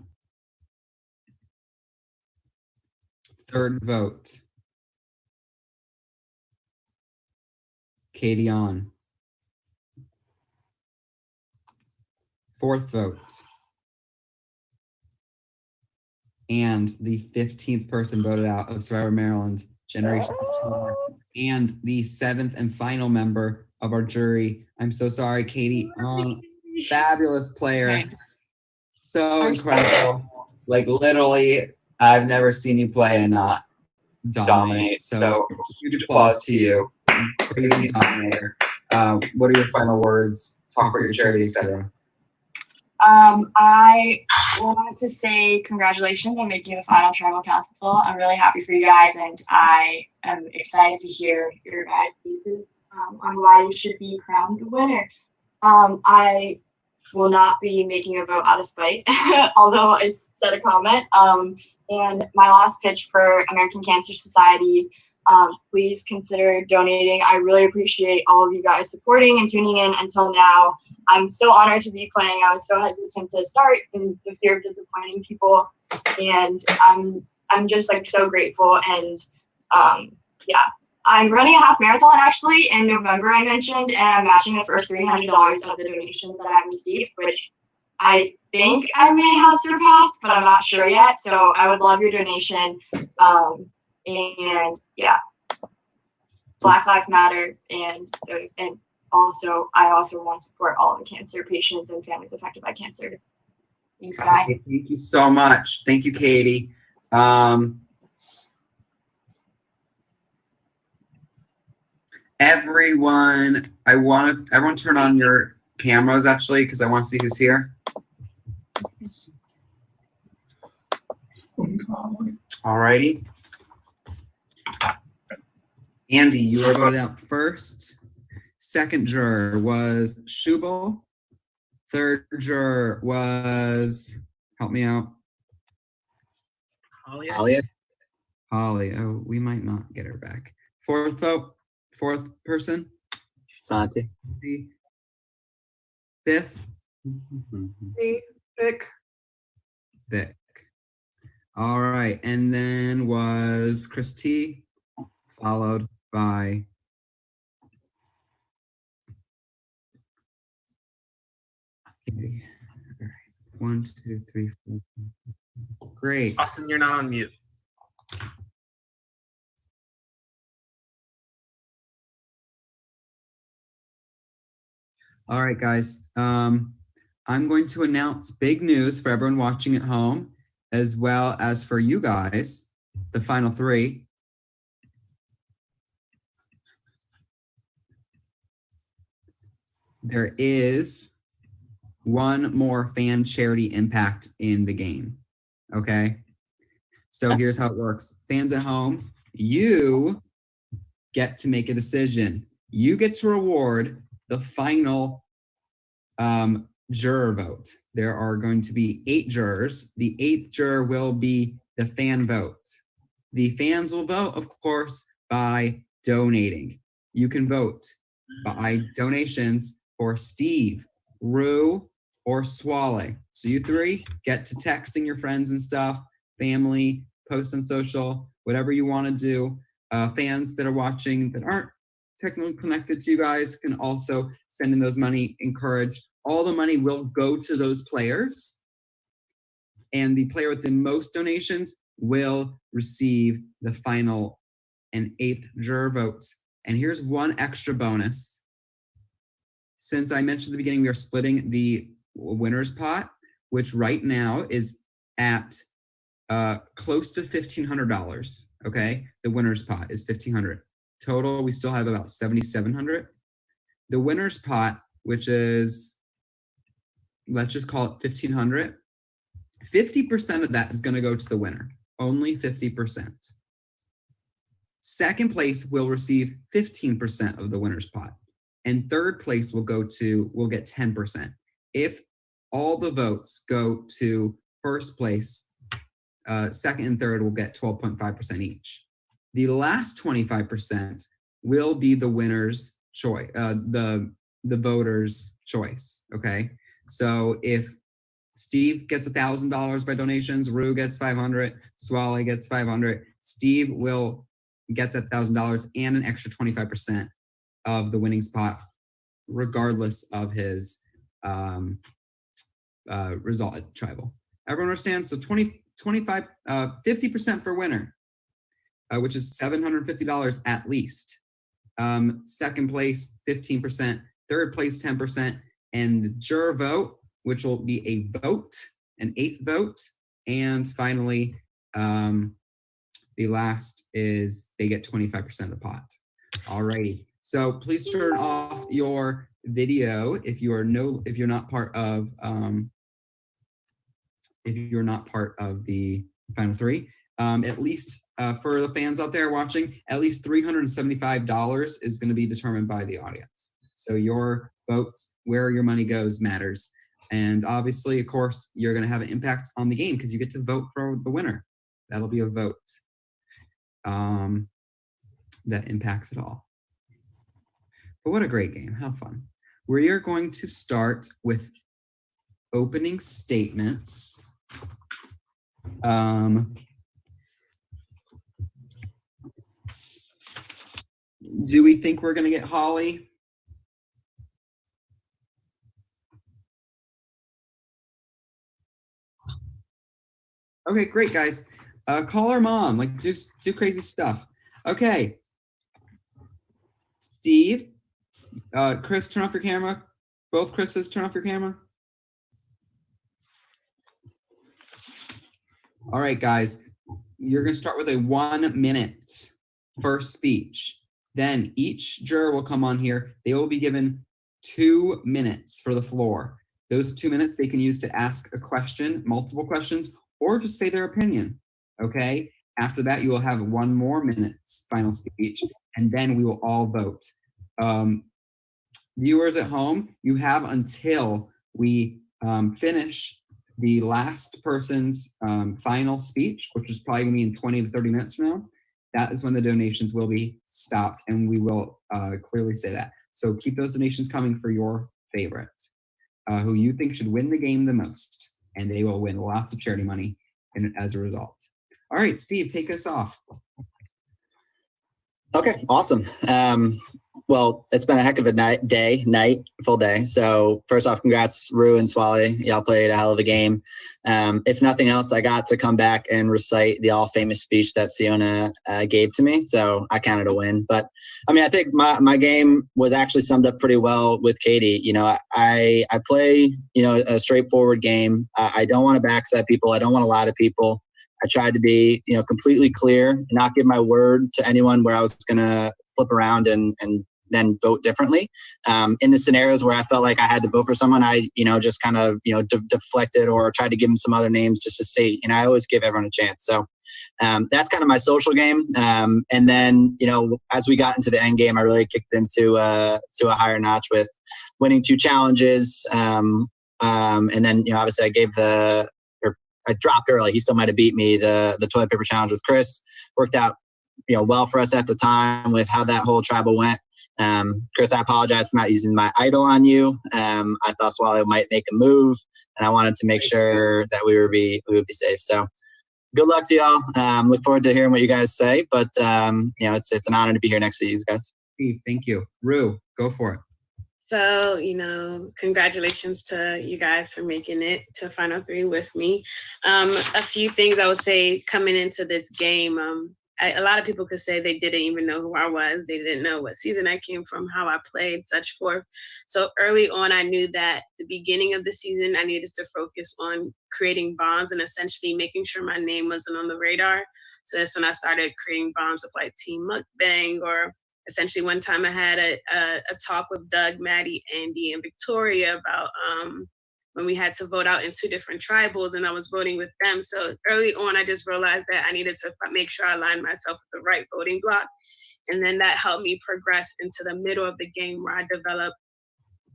Third vote. Katie on. Fourth vote. And the 15th person voted out of Survivor Maryland Generation X. And the 7th and final member of our jury. I'm so sorry, Katie. Fabulous player. Okay. So incredible. Like, literally, I've never seen you play and not dominate. So huge applause to you. Crazy dominator. What are your final words? Talk about your charity, etc. I want to say congratulations on making the final tribal council. I'm really happy for you guys, and I am excited to hear your guys' pieces on why you should be crowned the winner. I will not be making a vote out of spite, although I said a comment. And my last pitch for American Cancer Society, please consider donating. I really appreciate all of you guys supporting and tuning in until now. I'm so honored to be playing. I was so hesitant to start in the fear of disappointing people. And I'm just like so grateful. And yeah, I'm running a half marathon actually in November, I mentioned, and I'm matching the first $300 of the donations that I've received, which I think I may have surpassed, but I'm not sure yet. So I would love your donation. And yeah, Black Lives Matter. And also, I also want to support all of the cancer patients and families affected by cancer. Thanks, guys. Okay, thank you so much. Thank you, Katie. Everyone turn on your cameras actually, because I want to see who's here. Alrighty. Andy, you are voted out first. Second juror was Schuble. Third juror was, help me out. Holly. Holly. Oh, we might not get her back. Fourth person. Santi. Fifth, Me, Vic. Vic. All right, and then was Christy, followed by Katie. All right. 1, 2, 3, 4. Great. Austin, you're not on mute. All right, guys. I'm going to announce big news for everyone watching at home, as well as for you guys, the final three. There is one more fan charity impact in the game, okay? So here's how it works. Fans at home, you get to make a decision. You get to reward the final juror vote. There are going to be 8 jurors. The 8th juror will be the fan vote. The fans will vote, of course, by donating. You can vote by donations for Steve, Rue, or Swale. So you 3 get to texting your friends and stuff, family, post on social, whatever you want to do. Fans that are watching that aren't technically connected to you guys can also send in those money, encourage. All the money will go to those players, and the player with the most donations will receive the final and 8th juror votes. And here's one extra bonus. Since I mentioned at the beginning, we are splitting the winner's pot, which right now is at close to $1,500, okay? The winner's pot is $1,500. Total, we still have about $7,700. The winner's pot, which is, let's just call it $1,500, 50% of that is going to go to the winner, only 50%. Second place will receive 15% of the winner's pot, and third place will get 10%. If all the votes go to first place, second and third will get 12.5% each. The last 25% will be the winner's choice, the voter's choice, okay? So if Steve gets $1,000 by donations, Rue gets $500, Swale gets $500, Steve will get that $1,000 and an extra 25% of the winning spot, regardless of his result at tribal. Everyone understands? So 50% for winner, which is $750 at least. Second place, 15%, third place, 10%, and the juror vote, which will be a vote, an 8th vote, and finally, the last is they get 25% of the pot. Alrighty, so please turn off your video if you're not part of the final three. At least for the fans out there watching, at least $375 is going to be determined by the audience. So your votes, where your money goes, matters. And obviously, of course, you're going to have an impact on the game because you get to vote for the winner. That'll be a vote that impacts it all. But what a great game. How fun. We are going to start with opening statements. Do we think we're going to get Holly? Okay, great, guys. Call her mom, like do crazy stuff. Okay. Steve, Chris, turn off your camera. Both Chris's, turn off your camera. All right, guys. You're going to start with a 1-minute first speech. Then each juror will come on here. They will be given 2 minutes for the floor. Those 2 minutes they can use to ask a question, multiple questions, or just say their opinion, okay? After that, you will have 1 more minute's final speech, and then we will all vote. Viewers at home, you have until we finish the last person's final speech, which is probably gonna be in 20 to 30 minutes from now. That is when the donations will be stopped, and we will clearly say that. So keep those donations coming for your favorite, who you think should win the game the most, and they will win lots of charity money as a result. All right, Steve, take us off. Okay, awesome. Well, it's been a heck of a full day. So first off, congrats, Rue and Swally. Y'all played a hell of a game. If nothing else, I got to come back and recite the all famous speech that Siona gave to me. So I counted a win. But I mean, I think my game was actually summed up pretty well with Katie. You know, I play, you know, a straightforward game. I don't want to backset people. I don't want to lie to people. I tried to be, you know, completely clear and not give my word to anyone where I was going to flip around and then vote differently. In the scenarios where I felt like I had to vote for someone, I, you know, just kind of, you know, deflected or tried to give them some other names just to see, and I always give everyone a chance. So that's kind of my social game. And then, you know, as we got into the end game, I really kicked into to a higher notch with winning 2 challenges. And then, you know, obviously I dropped early. He still might have beat me. The toilet paper challenge with Chris worked out, you know, well for us at the time with how that whole tribal went. Chris, I apologize for not using my idol on you. I thought Swallow might make a move, and I wanted to make sure that we would be safe. So good luck to y'all. Look forward to hearing what you guys say. But you know, it's an honor to be here next to you guys. Steve, thank you. Rue, go for it. So, you know, congratulations to you guys for making it to Final 3 with me. A few things I would say coming into this game. A lot of people could say they didn't even know who I was. They didn't know what season I came from, how I played, such forth. So early on, I knew that the beginning of the season, I needed to focus on creating bonds and essentially making sure my name wasn't on the radar. So that's when I started creating bonds with like Team Mukbang, or essentially one time I had a talk with Doug, Madi, Andy, and Victoria about when we had to vote out in 2 different tribals, and I was voting with them. So early on, I just realized that I needed to make sure I aligned myself with the right voting block. And then that helped me progress into the middle of the game, where I developed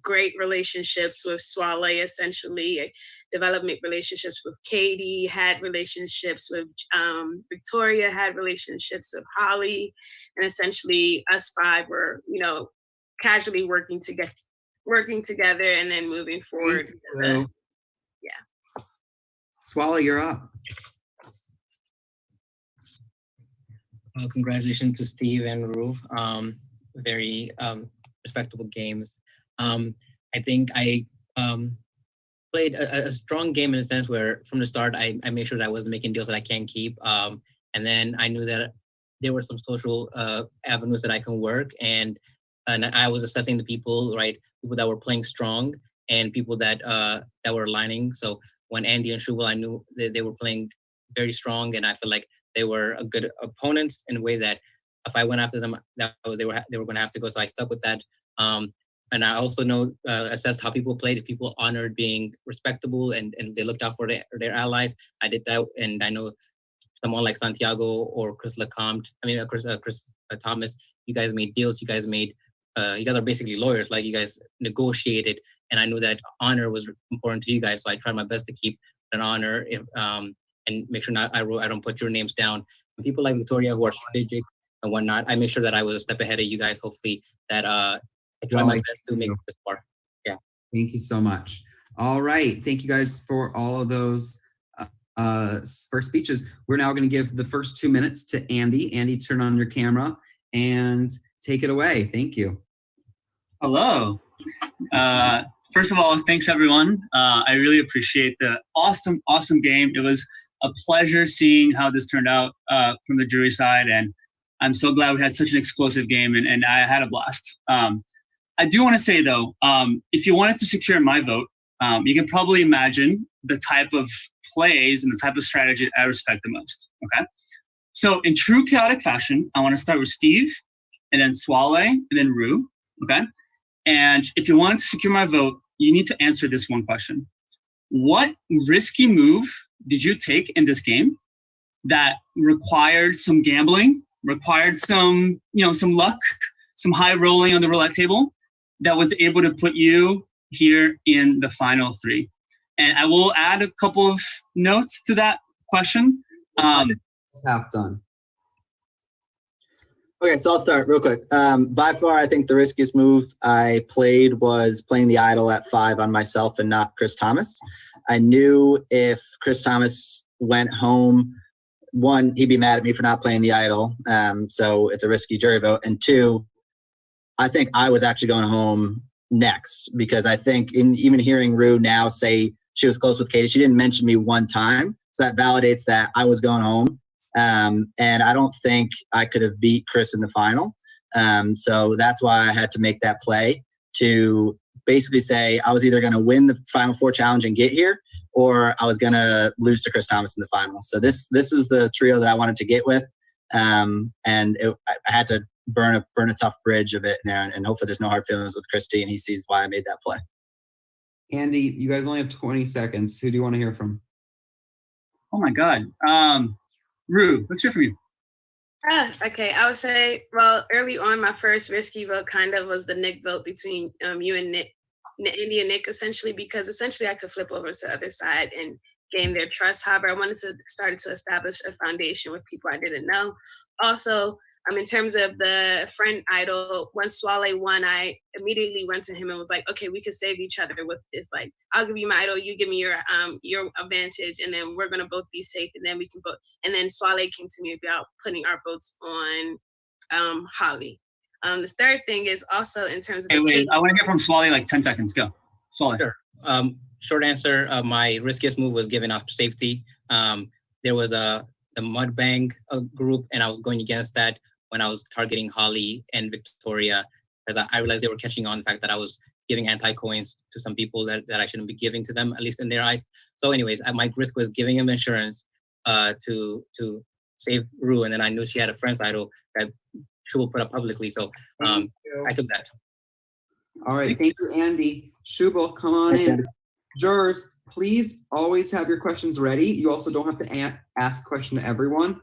great relationships with Swale, essentially, developed relationships with Katie, had relationships with Victoria, had relationships with Holly, and essentially us 5 were, you know, casually working together and then moving forward. Swallow, you're up. Well, congratulations to Steve and Rue. Very respectable games. I think I played a strong game in a sense where from the start I made sure that I wasn't making deals that I can't keep. And then I knew that there were some social avenues that I can work, and I was assessing the people, right? People that were playing strong and people that were aligning. So when Andy and Schuble, I knew that they were playing very strong, and I felt like they were a good opponents in a way that if I went after them, that they were going to have to go. So I stuck with that. And I also assessed how people played. If people honored being respectable and they looked out for their allies, I did that. And I know someone like Santiago or Chris Thomas, you guys made deals. You guys are basically lawyers. Like, you guys negotiated, and I knew that honor was important to you guys. So I tried my best to keep an honor, and make sure I don't put your names down. And people like Victoria, who are strategic and whatnot, I make sure that I was a step ahead of you guys. Hopefully that I try my best to make it this far. Yeah. Thank you so much. All right. Thank you guys for all of those first speeches. We're now going to give the first 2 minutes to Andy. Andy, turn on your camera and take it away. Thank you. Hello. First of all, thanks everyone. I really appreciate the awesome game. It was a pleasure seeing how this turned out from the jury side, and I'm so glad we had such an explosive game, and I had a blast. I do want to say though, if you wanted to secure my vote, you can probably imagine the type of plays and the type of strategy I respect the most, okay? So in true chaotic fashion, I want to start with Steve, and then Swale, and then Rue, okay? And if you wanted to secure my vote, you need to answer this one question. What risky move did you take in this game that required some gambling, required some luck, some high rolling on the roulette table, that was able to put you here in the final 3? And I will add a couple of notes to that question. Half done. Okay, so I'll start real quick. By far, I think the riskiest move I played was playing the idol at 5 on myself and not Chris Thomas. I knew if Chris Thomas went home, 1, he'd be mad at me for not playing the idol. So it's a risky jury vote. And 2, I think I was actually going home next, because I think even hearing Rue now say she was close with Katie, she didn't mention me one time. So that validates that I was going home. And I don't think I could have beat Chris in the final. So that's why I had to make that play to basically say I was either going to win the Final Four challenge and get here, or I was going to lose to Chris Thomas in the final. So this is the trio that I wanted to get with. I had to burn a tough bridge a bit there, and hopefully there's no hard feelings with Christy and he sees why I made that play. Andy, you guys only have 20 seconds. Who do you want to hear from? Oh my God. Rue, let's hear from you. Okay, I would say, well, early on, my first risky vote kind of was the Nick vote between you and Nick, Andy and Nick, essentially, because essentially I could flip over to the other side and gain their trust. However, I wanted to start to establish a foundation with people I didn't know. Also, in terms of the friend idol, once Swale won, I immediately went to him and was like, okay, we could save each other with this. Like, I'll give you my idol, you give me your advantage, and then we're gonna both be safe, and then we can vote. And then Swale came to me about putting our votes on Holly. The third thing is also in terms of I want to hear from Swale, like 10 seconds. Go. Swale. Sure. Short answer, my riskiest move was giving up safety. There was the Mudbang group, and I was going against that when I was targeting Holly and Victoria, because I realized they were catching on the fact that I was giving anti-coins to some people that I shouldn't be giving to them, at least in their eyes. So anyways, my risk was giving him insurance to save Rue, and then I knew she had a friend's idol that Schuble put up publicly, so I took that. All right, thank you, Andy. Schuble, come on in. Jurors, please always have your questions ready. You also don't have to ask a question to everyone.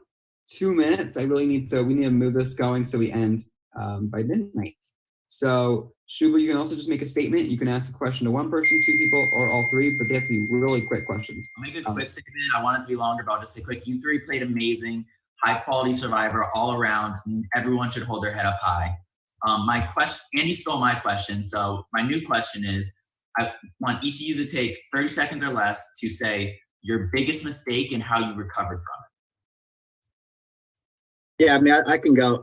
2 minutes. We need to move this going so we end by midnight. So Schuble, you can also just make a statement. You can ask a question to one person, 2 people, or all 3, but they have to be really quick questions. I'll make a quick statement. I want it to be longer, but I'll just say quick. You 3 played amazing, high quality Survivor all around. Everyone should hold their head up high. My question, Andy stole my question, so my new question is, I want each of you to take 30 seconds or less to say your biggest mistake and how you recovered from it. Yeah, I can go.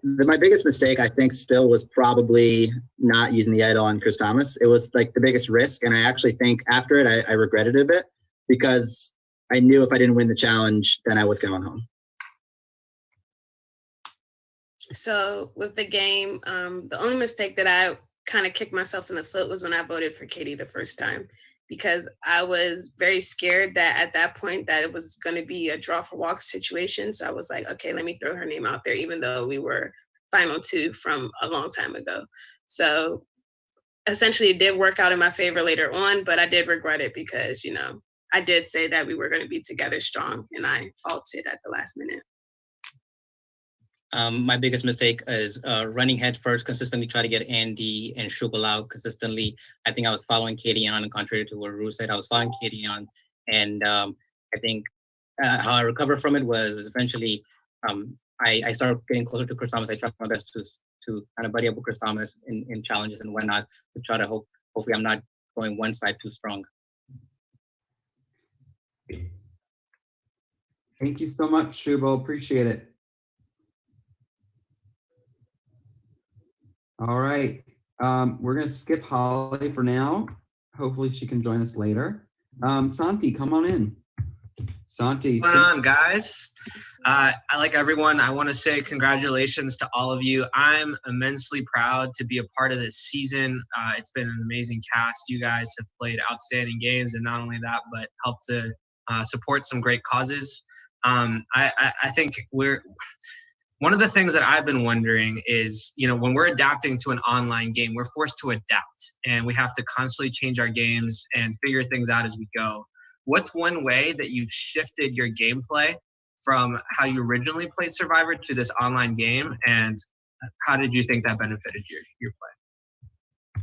My biggest mistake, I think, still was probably not using the idol on Chris Thomas. It was like the biggest risk, and I actually think after it, I regretted it a bit, because I knew if I didn't win the challenge, then I was going home. So with the game, the only mistake that I kind of kicked myself in the foot was when I voted for Katie the first time, because I was very scared that at that point that it was going to be a draw for walk situation. So I was like, okay, let me throw her name out there, even though we were final 2 from a long time ago. So essentially it did work out in my favor later on, but I did regret it because, I did say that we were going to be together strong, and I faulted at the last minute. My biggest mistake is running head first, consistently try to get Andy and Schuble out consistently. I think I was following Katie on, and contrary to what Rue said, I was following Katie on. And I think how I recovered from it was eventually I started getting closer to Chris Thomas. I tried my best to kind of buddy up with Chris Thomas in challenges and whatnot to try to hopefully I'm not going one side too strong. Thank you so much, Schuble. Appreciate it. All right, we're gonna skip Holly for now. Hopefully she can join us later. Santi, come on in. Santi. What's going on, guys? Like everyone, I want to say congratulations to all of you. I'm immensely proud to be a part of this season. It's been an amazing cast. You guys have played outstanding games, and not only that, but helped to support some great causes. I think one of the things that I've been wondering is, when we're adapting to an online game, we're forced to adapt, and we have to constantly change our games and figure things out as we go. What's one way that you've shifted your gameplay from how you originally played Survivor to this online game, and how did you think that benefited your play?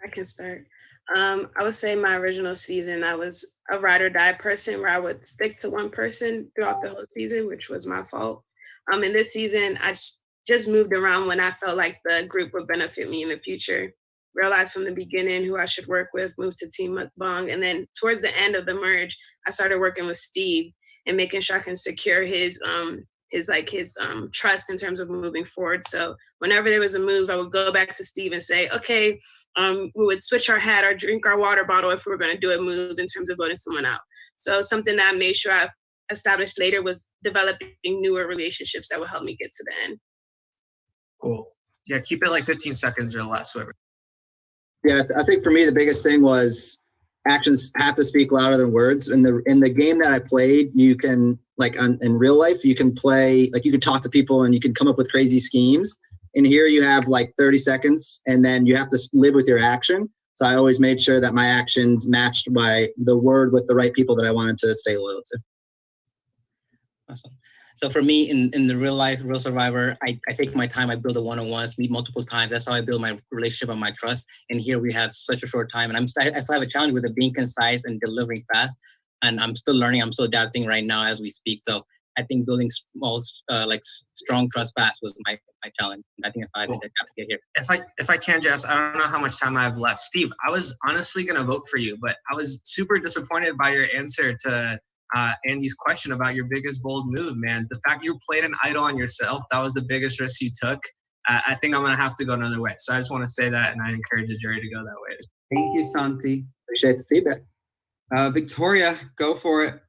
I can start. I would say my original season, I was a ride or die person where I would stick to one person throughout the whole season, which was my fault. In this season, I just moved around when I felt like the group would benefit me in the future. Realized from the beginning who I should work with, moved to Team Mukbang. And then towards the end of the merge, I started working with Steve and making sure I can secure his trust in terms of moving forward. So whenever there was a move, I would go back to Steve and say, okay, we would switch our hat or drink our water bottle if we were going to do a move in terms of voting someone out. So something that I made sure I established later was developing newer relationships that would help me get to the end. Cool. Yeah, keep it like 15 seconds or less, whatever. Yeah, I think for me the biggest thing was actions have to speak louder than words. In the game that I played, you can in real life you can play you can talk to people and you can come up with crazy schemes. And here you have 30 seconds, and then you have to live with your action. So I always made sure that my actions matched by the word with the right people that I wanted to stay loyal to. Awesome. So for me, in the real life, real survivor, I take my time. I build the one-on-ones, meet multiple times. That's how I build my relationship and my trust. And here we have such a short time, and I still have a challenge with it being concise and delivering fast. And I'm still learning. I'm still adapting right now as we speak. So I think building small, strong trust fast was my challenge. I think that's how I think I have to get here. If I can, Jess, I don't know how much time I have left. Steve, I was honestly gonna vote for you, but I was super disappointed by your answer to Andy's question about your biggest bold move, man. The fact you played an idol on yourself, that was the biggest risk you took. I think I'm gonna have to go another way. So I just want to say that, and I encourage the jury to go that way. Thank you, Santi. Appreciate the feedback. Victoria, go for it.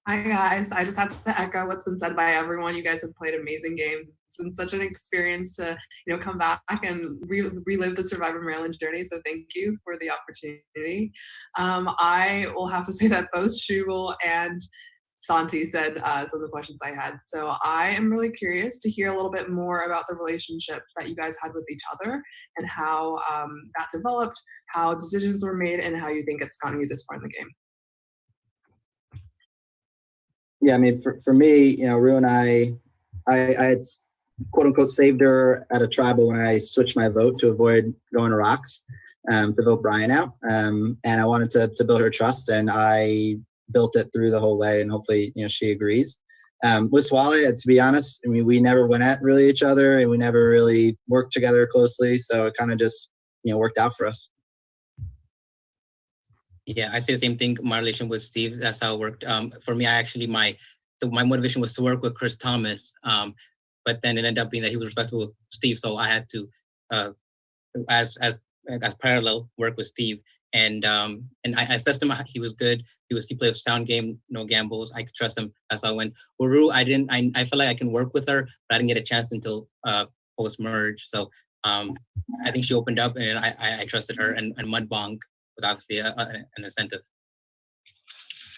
Hi guys, I just have to echo what's been said by everyone. You guys have played amazing games. It's been such an experience to come back and relive the Survivor Maryland journey. So thank you for the opportunity. I will have to say that both Schuble and Santi said some of the questions I had. So I am really curious to hear a little bit more about the relationship that you guys had with each other and how that developed, how decisions were made, and how you think it's gotten you this far in the game. Yeah, I mean, for me, Rue and I had quote unquote saved her at a tribal when I switched my vote to avoid going to rocks to vote Brian out. And I wanted to build her trust, and I built it through the whole way, and hopefully, she agrees. With Swale, to be honest, I mean, we never went at really each other, and we never really worked together closely. So it kind of just, worked out for us. Yeah, I say the same thing. My relation with Steve, that's how it worked. For me, my motivation was to work with Chris Thomas, but then it ended up being that he was respectful with Steve, so I had to, as parallel, work with Steve. And I assessed him. He was good. He played a sound game, no gambles. I could trust him. That's how I went. With Rue, I felt like I can work with her, but I didn't get a chance until post merge. So I think she opened up, and I trusted her. And Mudbong was obviously an incentive.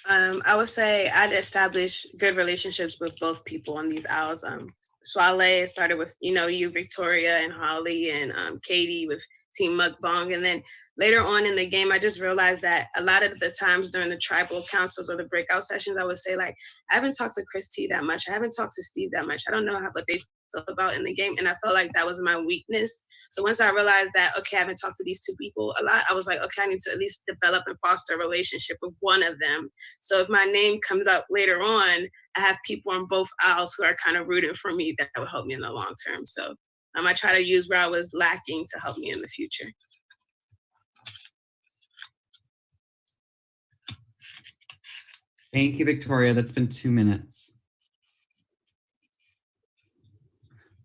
I would say I'd established good relationships with both people on these owls. Swale started with, you, Victoria, and Holly, and Katie with Team Mukbang. And then later on in the game, I just realized that a lot of the times during the tribal councils or the breakout sessions, I would say, I haven't talked to Chris T that much. I haven't talked to Steve that much. I don't know what they feel about in the game. And I felt like that was my weakness. So once I realized that, okay, I haven't talked to these two people a lot, I was like, okay, I need to at least develop and foster a relationship with one of them. So if my name comes up later on, I have people on both aisles who are kind of rooting for me that will help me in the long term. So I try to use where I was lacking to help me in the future. Thank you, Victoria. That's been 2 minutes.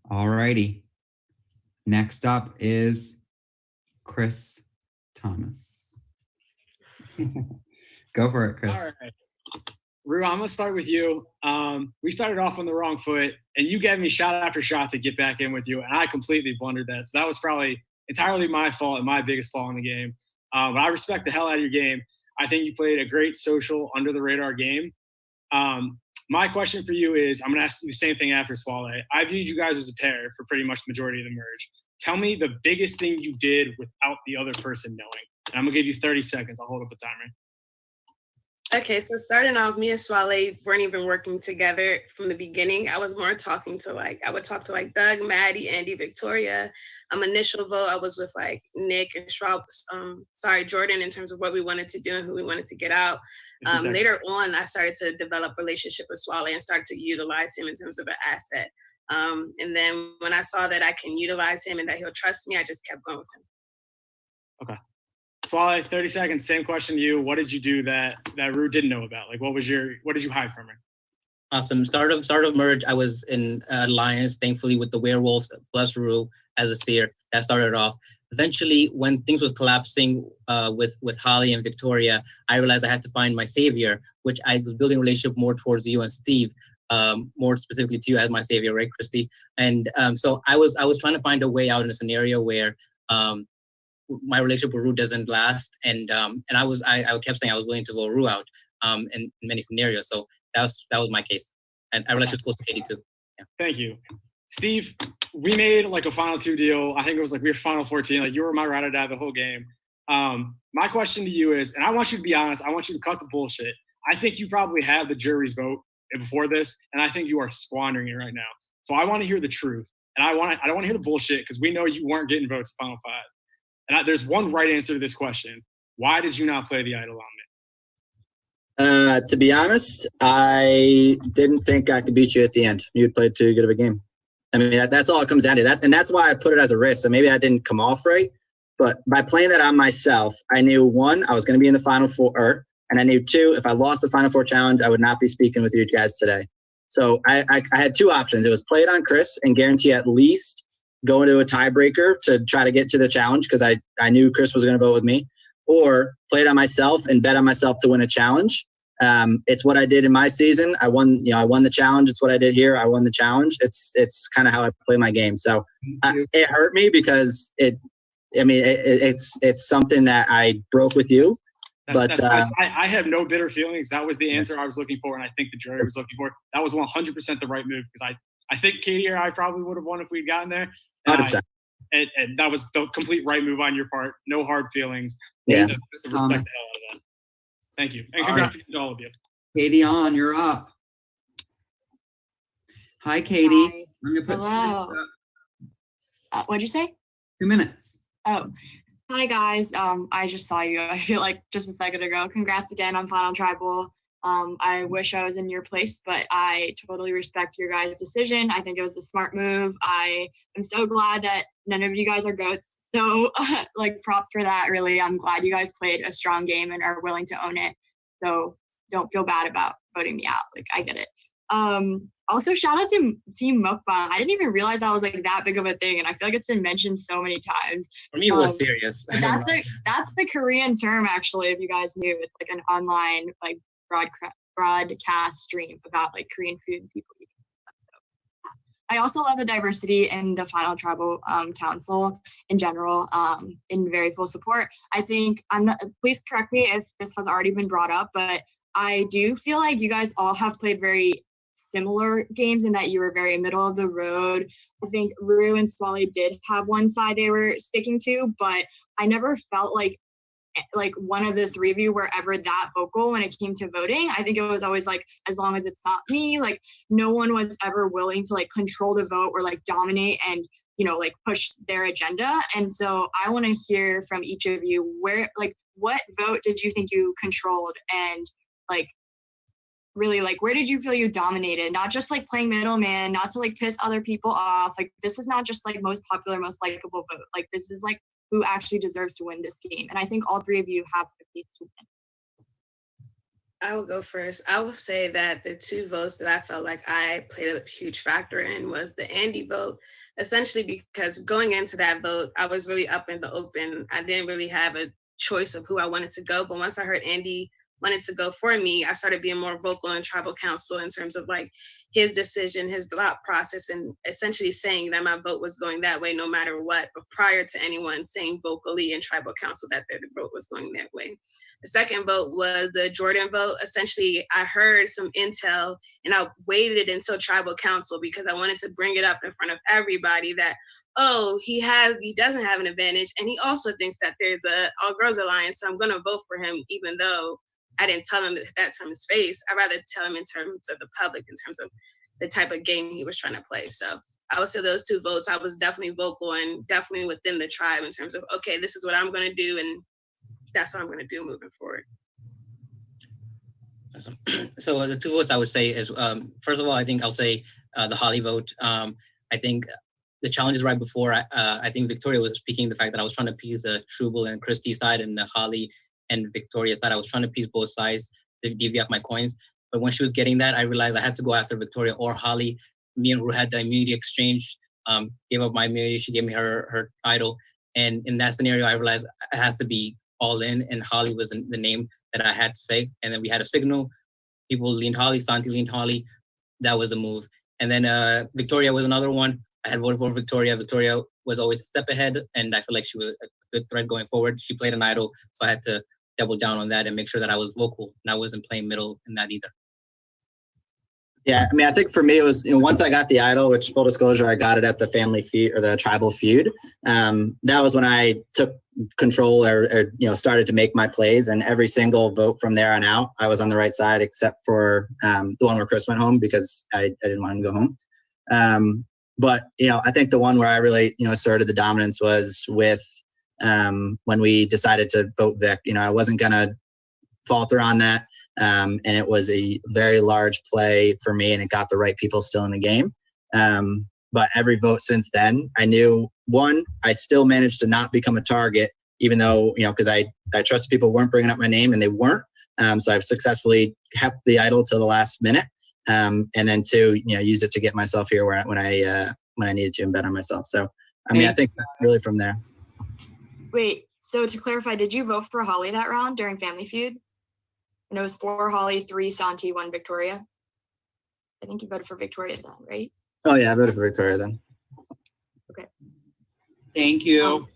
All righty. Next up is Chris Thomas. Go for it, Chris. All right. Rue, I'm going to start with you. We started off on the wrong foot, and you gave me shot after shot to get back in with you, and I completely blundered that. So that was probably entirely my fault and my biggest flaw in the game. But I respect the hell out of your game. I think you played a great social, under-the-radar game. My question for you is, I'm going to ask you the same thing after Swale. I viewed you guys as a pair for pretty much the majority of the merge. Tell me the biggest thing you did without the other person knowing. And I'm going to give you 30 seconds. I'll hold up a timer. Okay, so starting off, me and Swale weren't even working together from the beginning. I was more talking to I would talk to Doug, Madi, Andy, Victoria. Initial vote, I was with Nick and Jordan in terms of what we wanted to do and who we wanted to get out. Later on, I started to develop a relationship with Swale and started to utilize him in terms of an asset. And then when I saw that I can utilize him and that he'll trust me, I just kept going with him. Okay. Swale, 30 seconds, same question to you. What did you do that Rue didn't know about? What did you hide from her? Awesome. Start of merge, I was in alliance, thankfully, with the werewolves plus Rue as a seer. That started off. Eventually, when things was collapsing with Holly and Victoria, I realized I had to find my savior, which I was building a relationship more towards you and Steve, more specifically to you as my savior, right, Christy? And so I was trying to find a way out in a scenario where my relationship with Rue doesn't last, and I kept saying I was willing to vote Rue out in many scenarios. So that was my case, and our relationship was close to Katie too. Yeah. Thank you, Steve. We made a final 2 deal. I think it was we were final 14. You were my ride or die the whole game. My question to you is, and I want you to be honest. I want you to cut the bullshit. I think you probably had the jury's vote before this, and I think you are squandering it right now. So I want to hear the truth, and I don't want to hear the bullshit because we know you weren't getting votes final 5. And there's one right answer to this question. Why did you not play the idol on To be honest, I didn't think I could beat you at the end. You played too good of a game. I mean, that's all it comes down to. And that's why I put it as a risk. So maybe I didn't come off right. But by playing that on myself, I knew, 1, I was going to be in the Final Four. And I knew, 2, if I lost the Final Four challenge, I would not be speaking with you guys today. So I had 2 options. It was play it on Chris and guarantee at least go into a tiebreaker to try to get to the challenge because I knew Chris was going to vote with me, or play it on myself and bet on myself to win a challenge. It's what I did in my season. I won the challenge. It's what I did here. I won the challenge. It's kind of how I play my game. So it hurt me because it's something that I broke with you. I have no bitter feelings. That was the answer I was looking for, and I think the jury was looking for. That was 100% the right move because I think Katie or I probably would have won if we'd gotten there. 100%. And that was the complete right move on your part. No hard feelings. Yeah. Respect the hell out of that. Thank you. And congratulations to all of you. Katie, you're up. Hi, Katie. I'm gonna put Hello. What'd you say? 2 minutes. Oh, hi guys. I just saw you. I feel like just a second ago. Congrats again on Final Tribal. I wish I was in your place, but I totally respect your guys' decision. I think it was a smart move. I am so glad that none of you guys are goats. So props for that, really. I'm glad you guys played a strong game and are willing to own it. So don't feel bad about voting me out. I get it. Also, shout out to Team Mukbang. I didn't even realize that was that big of a thing, and I feel like it's been mentioned so many times. For me, it was serious. That's the Korean term, actually, if you guys knew. It's an online broadcast stream about Korean food and people eating. So, I also love the diversity in the Final Tribal Council in general, in very full support. I think please correct me if this has already been brought up, but I do feel like you guys all have played very similar games in that you were very middle of the road. I think Rue and Swale did have one side they were sticking to, but I never felt like one of the 3 of you were ever that vocal when it came to voting. I think it was always as long as it's not me, no one was ever willing to control the vote or dominate and push their agenda. And so I want to hear from each of you what vote did you think you controlled, and really where did you feel you dominated? Not just playing middleman, not to piss other people off. This is not just most popular, most likable vote. This is who actually deserves to win this game. And I think all 3 of you have the case to win. I will go first. I will say that the 2 votes that I felt like I played a huge factor in was the Andy vote, essentially because going into that vote, I was really up in the open. I didn't really have a choice of who I wanted to go. But once I heard Andy wanted to go for me, I started being more vocal in tribal council in terms of his decision, his thought process, and essentially saying that my vote was going that way no matter what, but prior to anyone saying vocally in tribal council that their vote was going that way. The second vote was the Jordan vote. Essentially, I heard some intel and I waited until tribal council because I wanted to bring it up in front of everybody that, he doesn't have an advantage. And he also thinks that there's a all girls alliance. So I'm going to vote for him, even though I didn't tell him that to his face. I'd rather tell him in terms of the public, in terms of the type of game he was trying to play. So I would say those 2 votes, I was definitely vocal and definitely within the tribe in terms of, okay, this is what I'm going to do, and that's what I'm going to do moving forward. Awesome. So the 2 votes I would say is, first of all, I think I'll say the Holli vote. I think the challenges right before, I think Victoria was speaking the fact that I was trying to appease the Schuble and Christy side and the Holli and Victoria side. I was trying to appease both sides to divvy up my coins. But when she was getting that, I realized I had to go after Victoria or Holli. Me and Ru had the immunity exchange, gave up my immunity. She gave me her title. And in that scenario, I realized it has to be all in, and Holli was the name that I had to say. And then we had a signal. People leaned Holli, Santi leaned Holli. That was the move. And then Victoria was another one. I had voted for Victoria. Victoria was always a step ahead, and I feel like she was a good thread going forward. She played an idol, so I had to double down on that and make sure that I was vocal and I wasn't playing middle in that either. Yeah, I mean, I think for me, it was, once I got the idol, which full disclosure, I got it at the family feud or the tribal feud. That was when I took control or started to make my plays, and every single vote from there on out, I was on the right side, except for the one where Chris went home because I didn't want him to go home. But, I think the one where I really, asserted the dominance was with when we decided to vote Vic. I wasn't going to falter on that. And it was a very large play for me, and it got the right people still in the game. But every vote since then, I knew, one, I still managed to not become a target, even though, because I trusted people weren't bringing up my name, and they weren't. So I've successfully kept the idol till the last minute. And then 2, used it to get myself here when I needed to and bet on myself. So, I mean, I think really from there. Wait, so to clarify, did you vote for Holli that round during Family Feud? And it was 4 Holli, 3 Santi, 1 Victoria. I think you voted for Victoria then, right? Oh yeah, I voted for Victoria then. Okay. Thank you.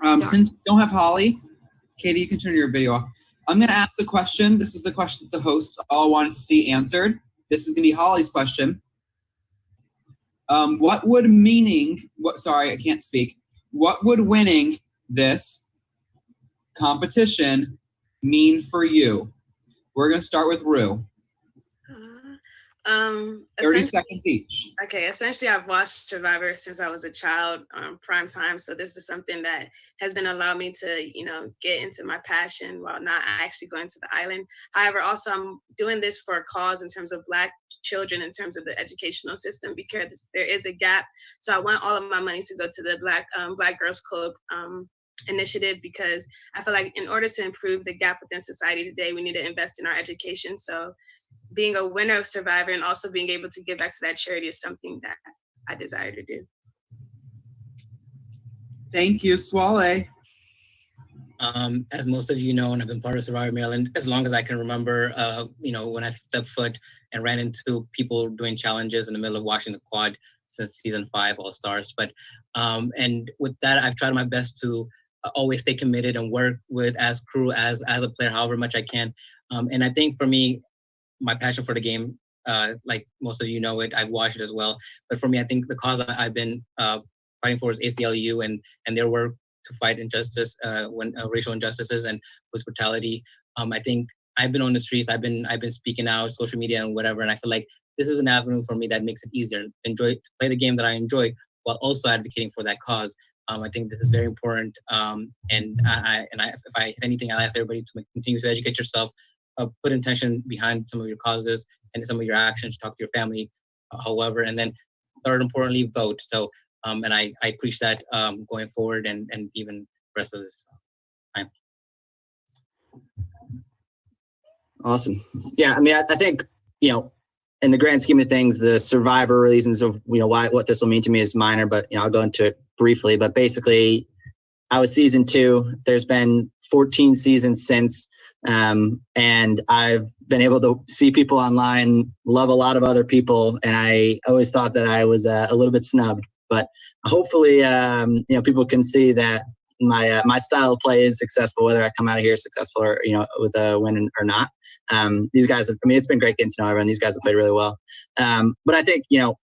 Since you don't have Holli, Katie, you can turn your video off. I'm going to ask the question. This is the question that the hosts all wanted to see answered. This is going to be Holli's question. What would winning this competition mean for you? We're going to start with Ru. 30 seconds each. Okay, essentially I've watched Survivor since I was a child, prime time. So this is something that has been allowed me to, get into my passion while not actually going to the island. However, also I'm doing this for a cause in terms of Black children, in terms of the educational system, because there is a gap. So I want all of my money to go to the Black Girls Club initiative, because I feel like in order to improve the gap within society today, we need to invest in our education. So being a winner of Survivor and also being able to give back to that charity is something that I desire to do. Thank you, Swale. As most of you know, and I've been part of Survivor Maryland as long as I can remember, when I stepped foot and ran into people doing challenges in the middle of watching the quad since season 5 All Stars. But and with that, I've tried my best to always stay committed and work with as crew, as a player, however much I can. And I think for me, my passion for the game, like most of you know it, I've watched it as well. But for me, I think the cause I've been fighting for is ACLU and their work to fight injustice, racial injustices and police brutality. I think I've been on the streets, I've been speaking out, social media and whatever, and I feel like this is an avenue for me that makes it easier to play the game that I enjoy while also advocating for that cause. I think this is very important. If anything, I'll ask everybody to continue to educate yourself, put intention behind some of your causes and some of your actions, talk to your family, however, and then third, importantly, vote. So, and I preach that going forward and even the rest of this time. Awesome. Yeah, I mean, I think, in the grand scheme of things, the Survivor reasons of, what this will mean to me is minor, but, I'll go into it briefly. But basically, I was season 2. There's been 14 seasons since. And I've been able to see people online, love a lot of other people. And I always thought that I was a little bit snubbed, but hopefully, people can see that my style of play is successful, whether I come out of here successful or, with a win or not. These guys, it's been great getting to know everyone. These guys have played really well. But I think,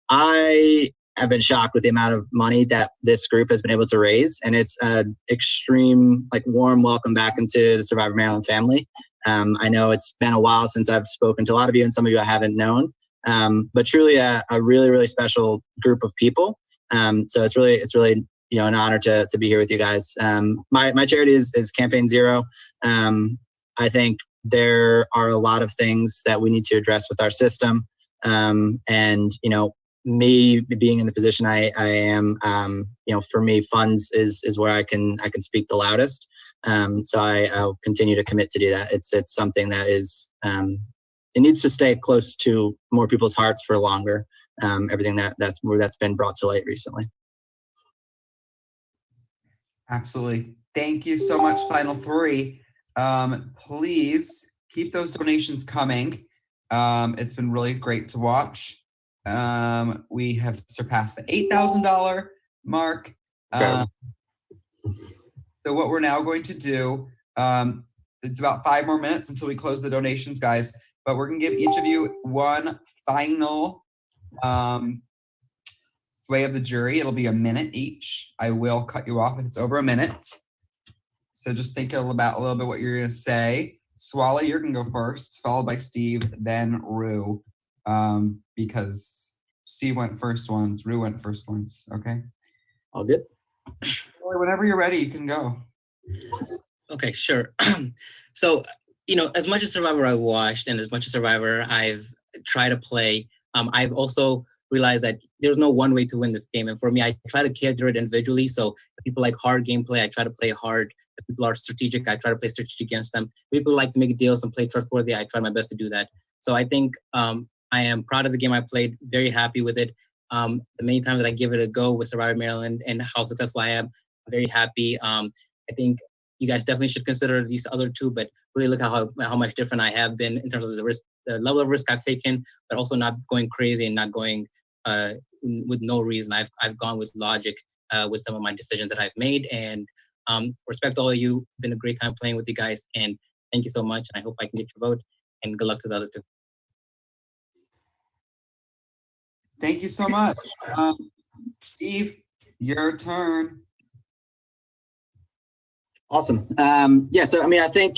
I have been shocked with the amount of money that this group has been able to raise. And it's an extreme, like, warm welcome back into the Survivor Maryland family. I know it's been a while since I've spoken to a lot of you, and some of you I haven't known, but truly a really, really special group of people. So it's really, you know, an honor to be here with you guys. My charity is Campaign Zero. I think there are a lot of things that we need to address with our system. And, you know, me being in the position I am, you know, for me, funds is where I can speak the loudest. So I'll continue to commit to do that. It's something that is, it needs to stay close to more people's hearts for longer. Everything that's been brought to light recently. Absolutely. Thank you so much, Final Three. Please keep those donations coming. It's been really great to watch. We have surpassed the $8,000 mark. So what we're now going to do, it's about 5 more minutes until we close the donations, guys, but we're gonna give each of you one final sway of the jury. It'll be a minute each. I will cut you off if it's over a minute. So just think about a little bit what you're gonna say. Swala, you're gonna go first, followed by Steve, then Rue, because Steve went first once, Rue went first once, okay? All good. Whenever you're ready, you can go. Okay, sure. So, you know, as much as Survivor I watched and as much as Survivor I've tried to play, I've also realized that there's no one way to win this game. And for me, I try to cater it individually. So if people like hard gameplay, I try to play hard. If people are strategic, I try to play strategic against them. If people like to make deals and play trustworthy, I try my best to do that. So I think I am proud of the game I played, very happy with it. The many times that I give it a go with Survivor Maryland and how successful I am, I'm very happy. I think you guys definitely should consider these other two, but really look at how much different I have been in terms of the risk, the level of risk I've taken, but also not going crazy and not going with no reason. I've gone with logic with some of my decisions that I've made, and respect all of you. Been a great time playing with you guys, and thank you so much. And I hope I can get your vote, and good luck to the other two. Thank you so much. Steve, your turn. Awesome. Yeah, so I mean, I think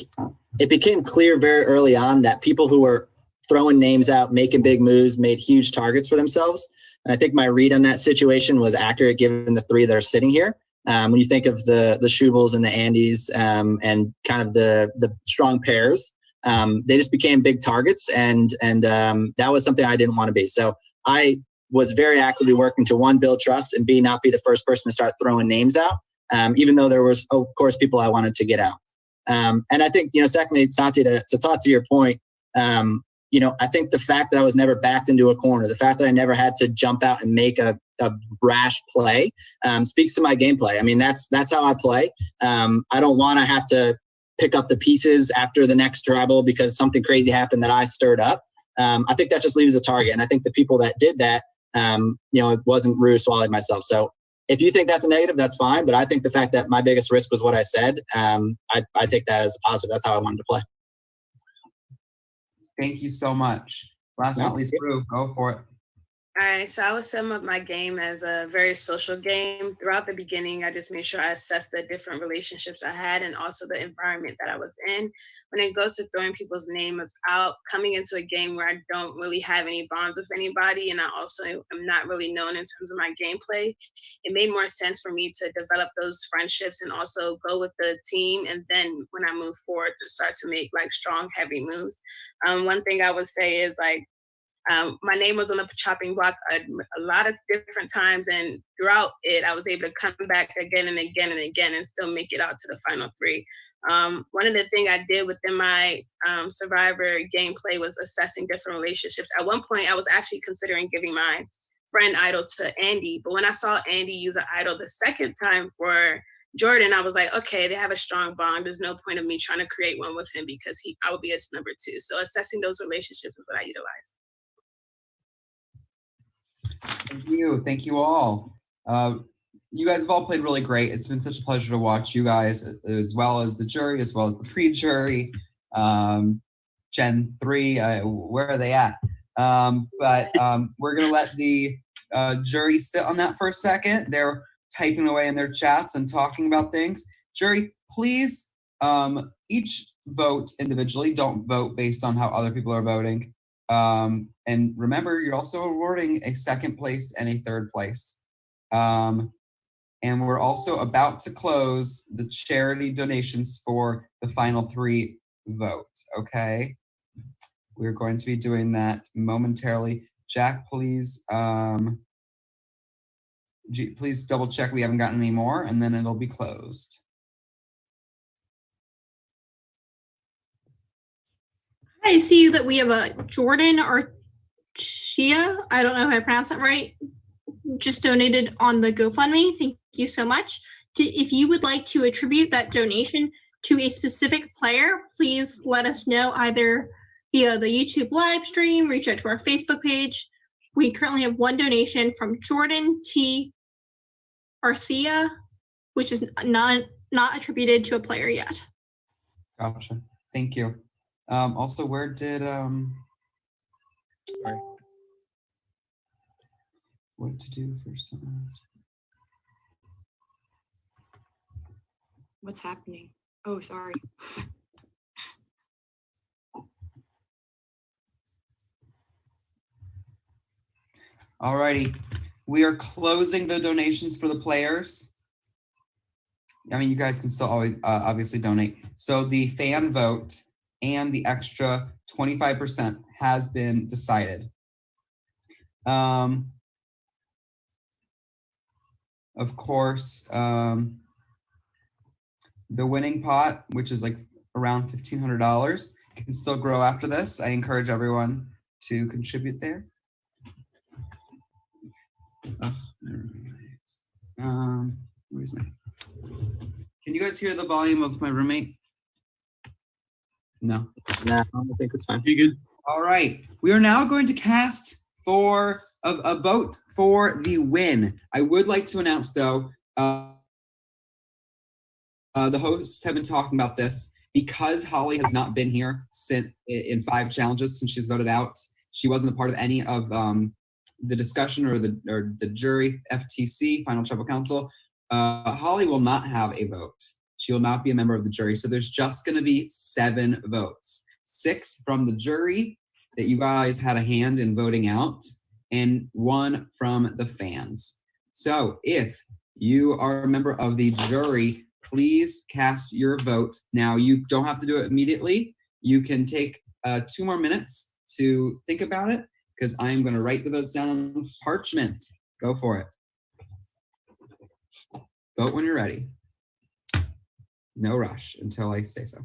it became clear very early on that people who were throwing names out, making big moves, made huge targets for themselves. And I think my read on that situation was accurate given the three that are sitting here. When you think of the Schubles and the Andys and kind of the strong pairs, they just became big targets, and that was something I didn't want to be. So I was very actively working to, one, build trust, and B, not be the first person to start throwing names out. Even though there was, of course, people I wanted to get out. And I think, you know, secondly, Santi, to talk to your point, you know, I think the fact that I was never backed into a corner, the fact that I never had to jump out and make a rash play speaks to my gameplay. I mean, that's how I play. I don't want to have to pick up the pieces after the next tribal because something crazy happened that I stirred up. I think that just leaves a target. And I think the people that did that, you know, it wasn't Rue, Swallowed, myself. So if you think that's a negative, that's fine. But I think the fact that my biggest risk was what I said, I take that as a positive. That's how I wanted to play. Thank you so much. Last but not least, Rue, go for it. All right, so I would sum up my game as a very social game. Throughout the beginning, I just made sure I assessed the different relationships I had and also the environment that I was in. When it goes to throwing people's names out, coming into a game where I don't really have any bonds with anybody, and I also am not really known in terms of my gameplay, it made more sense for me to develop those friendships and also go with the team. And then when I move forward, to start to make like strong, heavy moves. One thing I would say is like, my name was on the chopping block a lot of different times, and throughout it, I was able to come back again and again and again and still make it out to the final three. One of the things I did within my Survivor gameplay was assessing different relationships. At one point, I was actually considering giving my friend idol to Andy, but when I saw Andy use an idol the second time for Jordan, I was like, okay, they have a strong bond. There's no point of me trying to create one with him because I would be his number two. So assessing those relationships is what I utilize. Thank you. Thank you all. You guys have all played really great. It's been such a pleasure to watch you guys, as well as the jury, as well as the pre-jury. Gen 3, where are they at? But we're going to let the jury sit on that for a second. They're typing away in their chats and talking about things. Jury, please each vote individually. Don't vote based on how other people are voting. And remember, you're also awarding a second place and a third place. And we're also about to close the charity donations for the final 3 votes, okay? We're going to be doing that momentarily. Jack, please, please double check we haven't gotten any more, and then it'll be closed. I see that we have a Jordan or Shia. I don't know if I pronounced that right. Just donated on the GoFundMe. Thank you so much. If you would like to attribute that donation to a specific player, please let us know either via the YouTube live stream, reach out to our Facebook page. We currently have 1 donation from Jordan T. Arcia, which is not attributed to a player yet. Gotcha. Thank you. Also, where did what to do for someone's? What's happening? Oh, sorry. Alrighty, we are closing the donations for the players. I mean, you guys can still always obviously donate. So the fan vote and the extra 25% has been decided. Of course, the winning pot, which is like around $1,500, can still grow after this. I encourage everyone to contribute there. Where's my? Can you guys hear the volume of my roommate? No. No, I don't think it's fine. You good? All right. We are now going to cast for a vote for the win. I would like to announce, though, the hosts have been talking about this because Holly has not been here in 5 challenges since she's voted out. She wasn't a part of any of the discussion or the jury, FTC, Final Tribal Council. Holly will not have a vote. She will not be a member of the jury. So there's just going to be 7 votes. 6 from the jury that you guys had a hand in voting out, and 1 from the fans. So if you are a member of the jury, please cast your vote. Now, you don't have to do it immediately. You can take 2 more minutes to think about it, because I am going to write the votes down on parchment. Go for it. Vote when you're ready. No rush until I say so.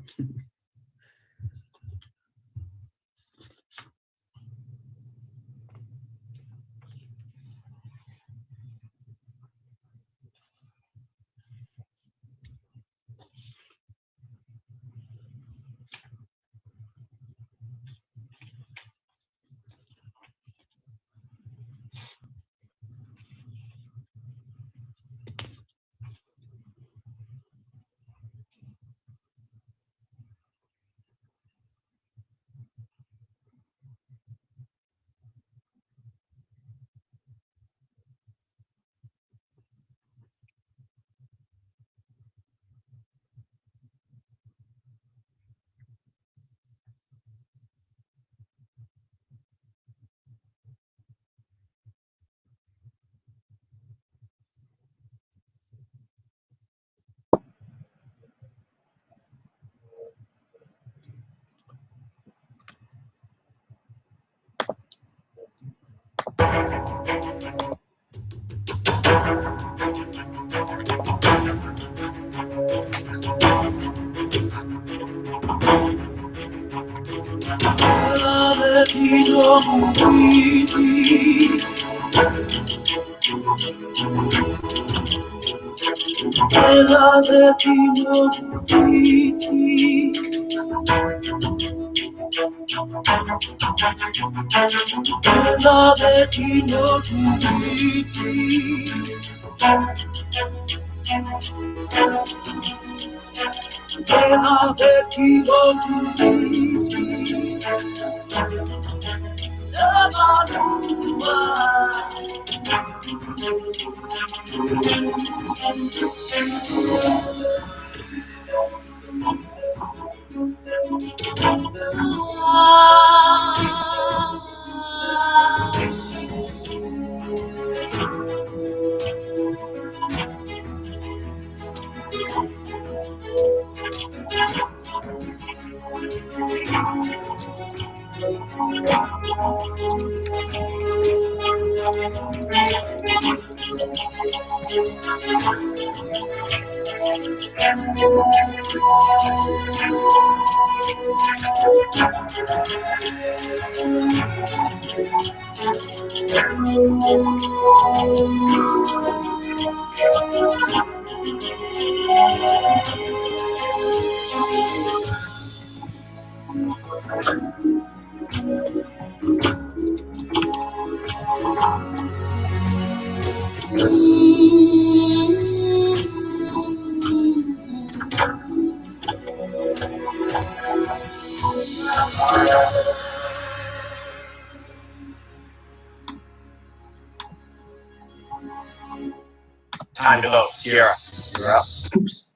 Time to vote. Sierra, you're up. Oops.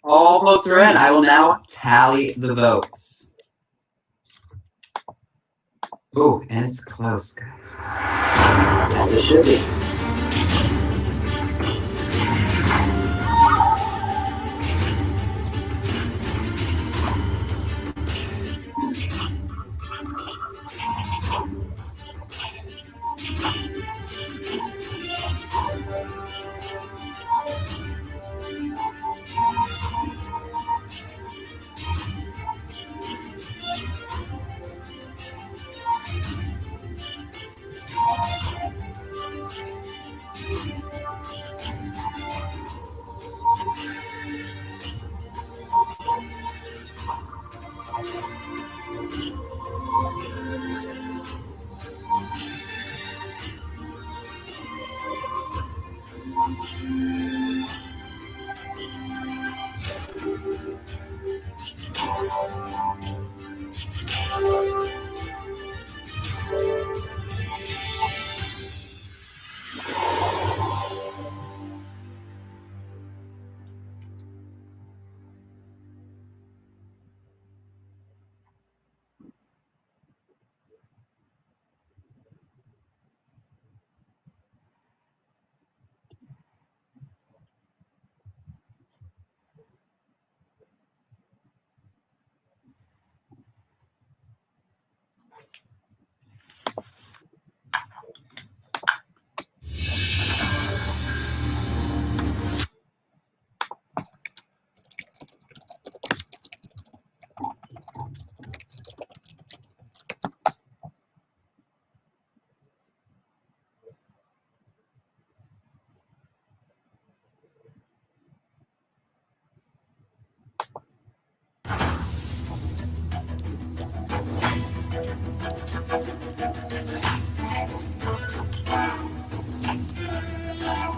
All votes are in. I will now tally the votes. Oh, and it's close, guys. As it should be.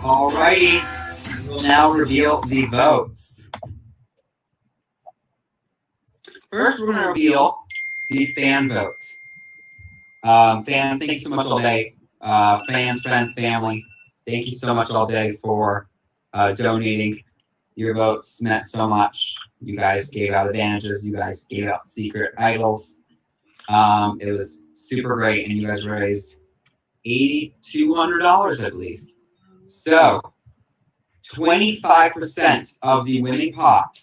Alrighty, we'll now reveal the votes. First, we're going to reveal the fan vote. Fans, thank you so much all day. Fans, friends, family, thank you so much all day for donating. Your votes meant so much. You guys gave out advantages. You guys gave out secret idols. It was super great, and you guys raised $8,200, I believe. So, 25% of the winning pot,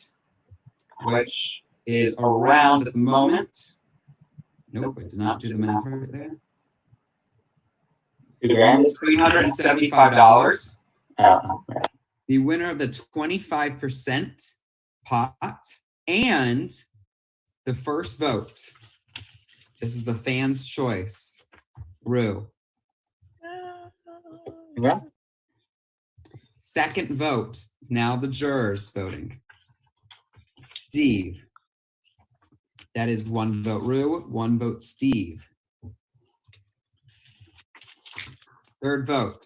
which is around at the moment. Nope, I did not do the math right there. $375. The winner of the 25% pot and the first vote. This is the fans' choice. Rue. Yeah. Second vote, now the jurors voting. Steve. That is one vote Rue, one vote Steve. Third vote,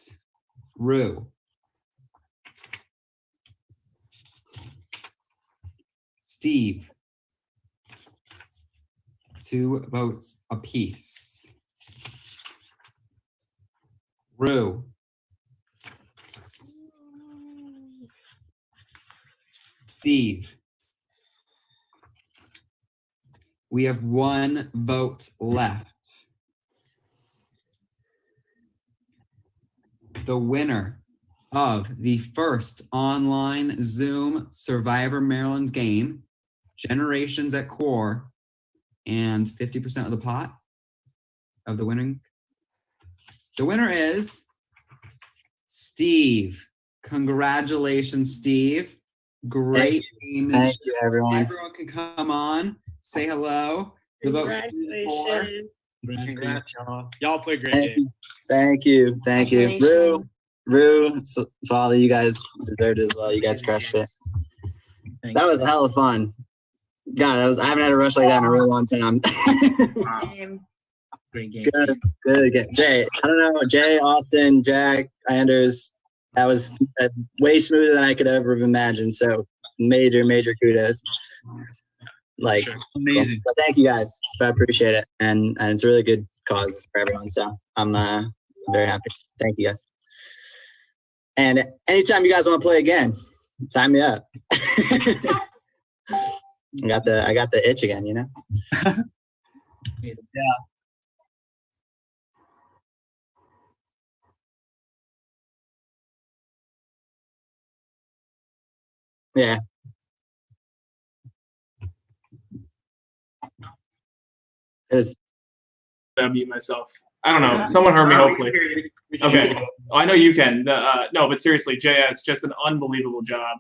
Rue. Steve. 2 votes apiece. Rue. Steve. We have 1 vote left. The winner of the first online Zoom Survivor Maryland game, Generations at Quar, and 50% of the pot of the winning. The winner is Steve. Congratulations, Steve. Great game. Thank you, everyone. Everyone can come on, say hello. The vote is Congratulations. Congrats, y'all. Y'all played great Thank game. you. Thank you. Thank you. Rue, Swally, you guys deserved it as well. You guys crushed it. That was hella fun. God, I haven't had a rush like that in a real long time. Great game. Good game. Jay, I don't know. Jay, Austin, Jack, Anders, that was way smoother than I could ever have imagined. So major kudos. Like, Sure. Amazing. But thank you guys. I appreciate it. And it's a really good cause for everyone. So I'm very happy. Thank you guys. And anytime you guys want to play again, sign me up. I got the itch again, you know? Yeah. Yeah. It was mute myself. I don't know. Someone heard me, hopefully. Okay. I know you can. No, but seriously, JS, just an unbelievable job.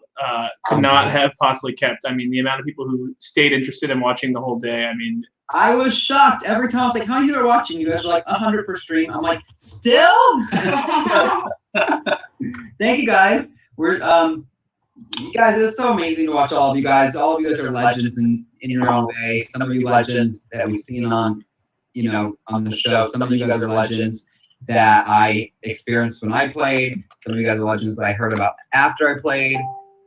Could not have possibly kept. I mean, the amount of people who stayed interested in watching the whole day. I mean, I was shocked every time. I was like, how many people are watching? You guys are like 100 per stream. I'm like, still? Thank you guys. We're you guys, it's so amazing to watch all of you guys. All of you guys are legends in your own way. Some of you legends that we've seen on, you know, on the show. Some of you guys are legends that I experienced when I played. Some of you guys are legends that I heard about after I played.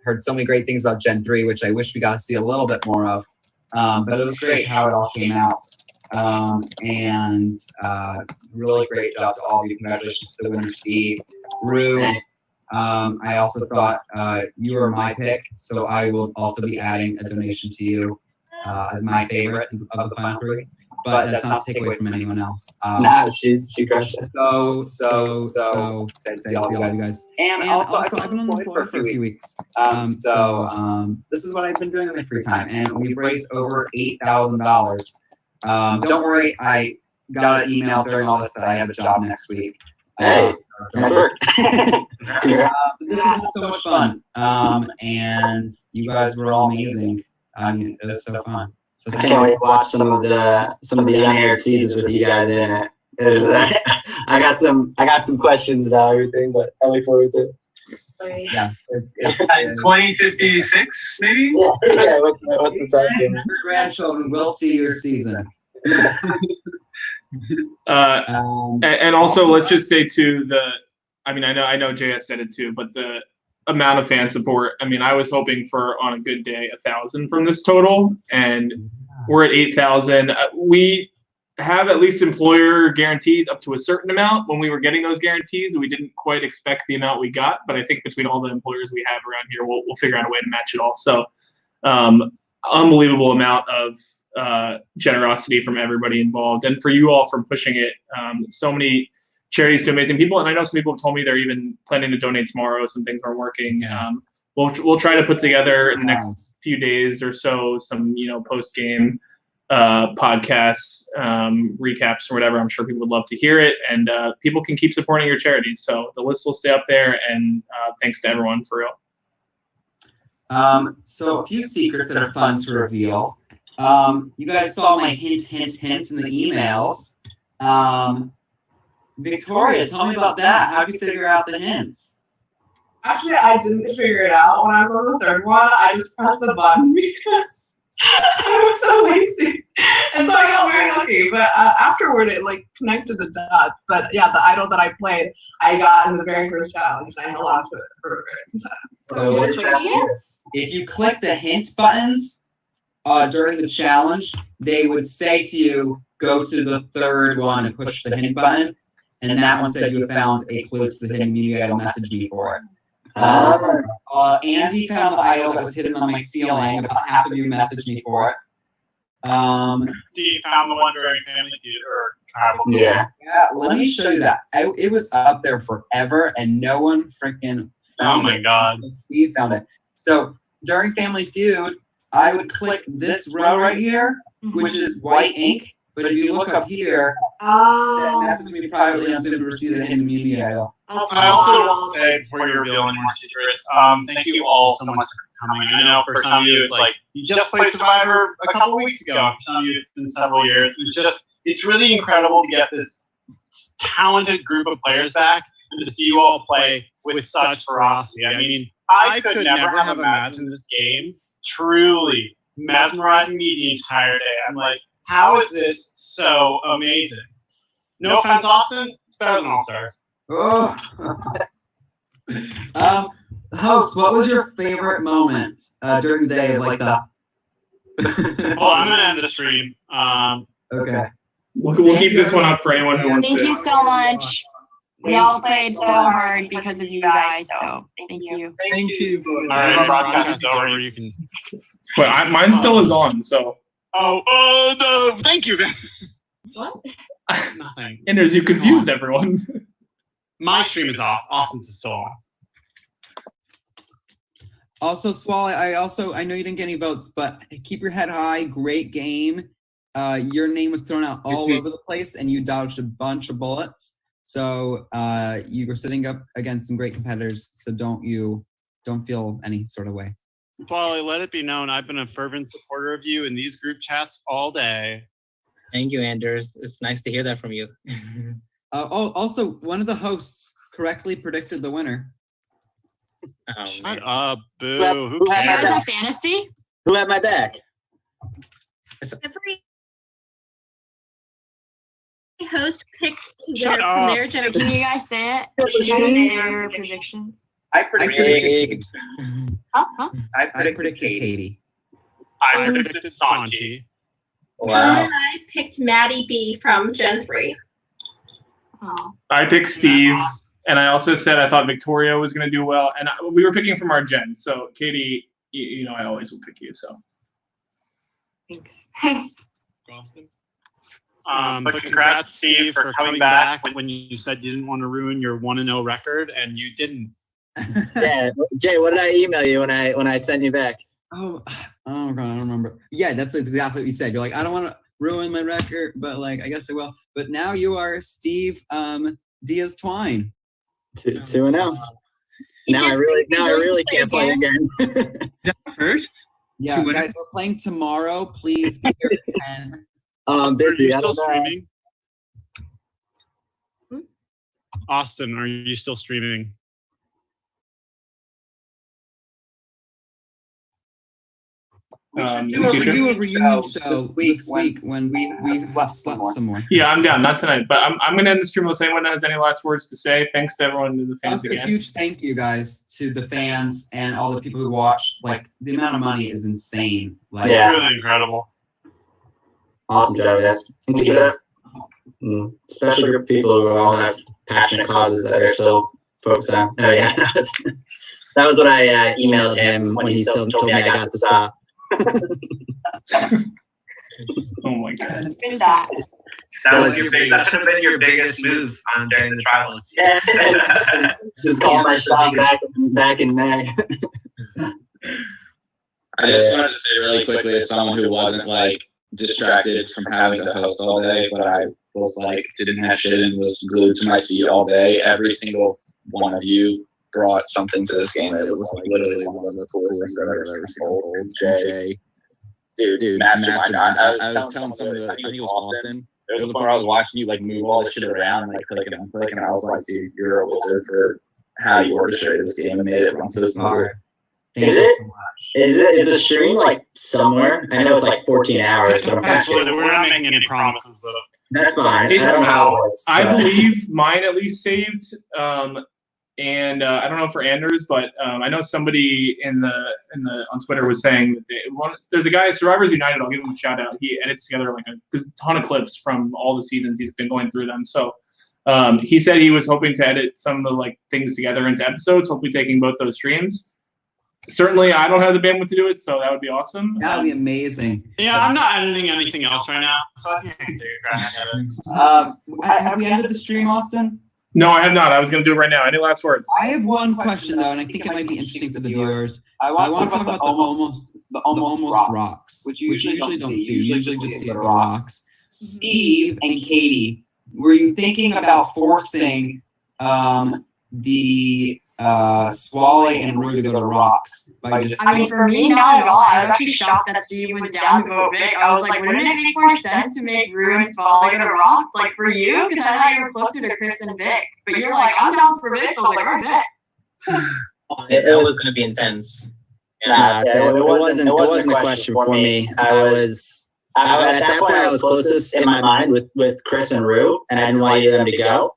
Heard so many great things about Gen 3, which I wish we got to see a little bit more of. But it was great how it all came out. And really great job to all of you. Congratulations to the winner, Steve. Rue, I also thought you were my pick, so I will also be adding a donation to you as my favorite of the final 3. But that's not to take away from anyone else. Nah, she crushed it. So excited to see all of you guys. And also I've been unemployed for a few weeks. This is what I've been doing in my free time, and we've raised over $8,000. Don't worry, I got an email during all this that I have a job next week. Hey, nice work. This has been so much fun, and you guys were all amazing. It was so fun. So I can't wait to watch some of the unaired seasons with you guys in it. I got some questions about everything, but I look forward to it. Yeah, it's 2056 maybe. Yeah, what's the time? Your grandchildren will see your season. And also, let's just say too, I know JS said it too, but the amount of fan support. I mean, I was hoping for, on a good day, 1,000 from this total, and we're at 8,000. We have at least employer guarantees up to a certain amount. When we were getting those guarantees, we didn't quite expect the amount we got, but I think between all the employers we have around here, we'll figure out a way to match it all. So, unbelievable amount of generosity from everybody involved, and for you all from pushing it. So many charities to amazing people, and I know some people have told me they're even planning to donate tomorrow. Some things aren't working. Yeah. We'll try to put together in the next few days or so some post game podcasts, recaps or whatever. I'm sure people would love to hear it, and people can keep supporting your charities. So the list will stay up there, and thanks to everyone for real. So a few secrets that are fun to reveal. You guys saw my hint in the emails. Victoria, tell me about that. How did you figure out the hints? Actually, I didn't figure it out. When I was on the third one, I just pressed the button because I was so lazy. And so I got very lucky. But afterward, it like connected the dots. But yeah, the idol that I played, I got in the very first challenge. And I held on to it for a very long time. So if you click the hint buttons during the challenge, they would say to you, go to the third one and push the hint button. And that one said you have found a clue to the hidden community idol, message me for it. Andy found the idol that was hidden on my ceiling. About half of you messaged me for it. Steve found the one during Family Feud or Tribal. Yeah, let me show you that. It was up there forever and no one freaking found it. Oh my God. Steve found it. So during Family Feud, I would click this row right here, which is white ink. But if you look up here, then message me privately on Zoom to receive the hidden community idol. I also want to say before you reveal any more secrets, thank you all so much for coming. I know for some of you it's like you just played Survivor a couple weeks ago. For some of you it's been several years. It's really incredible to get this talented group of players back and to see you all play with such ferocity. I mean, I could never have imagined this game truly mesmerizing me the entire day. I'm like, how is this so amazing? No offense, Austin. It's better than All Stars. Oh. Host, what was your favorite moment during the day of like the? Well, I'm gonna end the stream. Okay. We'll keep this one up for anyone who wants to. Thank you so much. We all played so hard because of you guys. So thank you. Thank you. All right, broadcast is over. You can. But mine still is on, so. Oh no! Thank you. What? Nothing. Anders, you confused everyone. My stream is off. Austin's is still on. Also, Swall, I know you didn't get any votes, but keep your head high. Great game. Your name was thrown out all over the place, and you dodged a bunch of bullets. So you were sitting up against some great competitors. So don't feel any sort of way. Wally, let it be known, I've been a fervent supporter of you in these group chats all day. Thank you, Anders. It's nice to hear that from you. Also, one of the hosts correctly predicted the winner. Oh, shut up, boo. Who had my back? Fantasy? Who had my back? Every host picked Shut from up. their generation. Can you guys say it? Their predictions. I predicted. Huh? I predicted Katie. I predicted Santi. Wow. And I picked Maddie B from Gen 3. Oh. I picked Steve, and I also said I thought Victoria was going to do well. And we were picking from our gen. So, Katie, you know I always will pick you. So. Thanks. But congrats, Steve, for coming back when you said you didn't want to ruin your 1-0 record, and you didn't. Yeah, Jay, what did I email you when I sent you back? Oh God, I don't remember. Yeah, that's exactly what you said. You're like, I don't want to ruin my record, but like, I guess I will. But now you are Steve Diaz Twine. 2-0. Now I really can't play again. First? Yeah, guys, we're playing tomorrow. Please be here at 10. Are you still streaming? Austin, are you still streaming? We should do a reunion show this week when we have slept some more. Yeah, I'm down. Not tonight, but I'm going to end the stream unless anyone has any last words to say. Thanks to everyone, to the fans Just again. a huge thank you, guys, to the fans and all the people who watched. Like, the amount of money is insane. Like, Yeah. Really incredible. Awesome job, guys. Thank you. Especially for people who all have passionate causes that they're still focused on. Oh yeah, that was what I emailed him when he still told me I got the spot. Oh my God. Who's that? That should have been your biggest move during the travels. Just call my shot back in May. I just wanted to say really quickly, as someone who wasn't like distracted from having to host all day, but I was like didn't have shit and was glued to my seat all day. Every single one of you brought something to this game. It was like literally one of the coolest things I've ever seen. Jay, dude, mastermind. I was telling someone, I think it was Austin. There was a point I was watching you like move all this shit around, like clicking and clicking, and I was like, dude, you're a wizard for how you orchestrated this game and made it run so smart. Thank you so much. Is the stream like somewhere? I know it's like 14 hours, but I'm not sure. We're not making any promises though. That's fine. I don't know how it works. I but- believe mine at least saved. And I don't know for Anders, but I know somebody in the on Twitter was saying that there's a guy at Survivors United. I'll give him a shout out. He edits together like a ton of clips from all the seasons. He's been going through them. So he said he was hoping to edit some of the like things together into episodes. Hopefully taking both those streams. Certainly, I don't have the bandwidth to do it, so that would be awesome. That would be amazing. Yeah, I'm not editing anything else right now, so I think I can take a crack at it. Have we ended the stream, Austin? No, I have not. I was going to do it right now. Any last words? I have one question though, and I think it might be interesting for the viewers. I want to talk about the almost rocks, which you usually don't see. You usually just see the rocks. Steve and Katie, were you thinking about forcing the Swally and Rue to go to rocks by just? I mean, for me, not at all. I was actually shocked that Steve was down to vote Vic. I was like, wouldn't it make more sense to make Rue and Swally go to rocks? Like for you, because I thought you were closer to Chris than Vic. But you're like, I'm down for Vic, so I was like, all right, Vic. It was gonna be intense. Nah, it wasn't a question for me. At that point I was closest in my mind with Chris and Rue, and I didn't want either of them to go.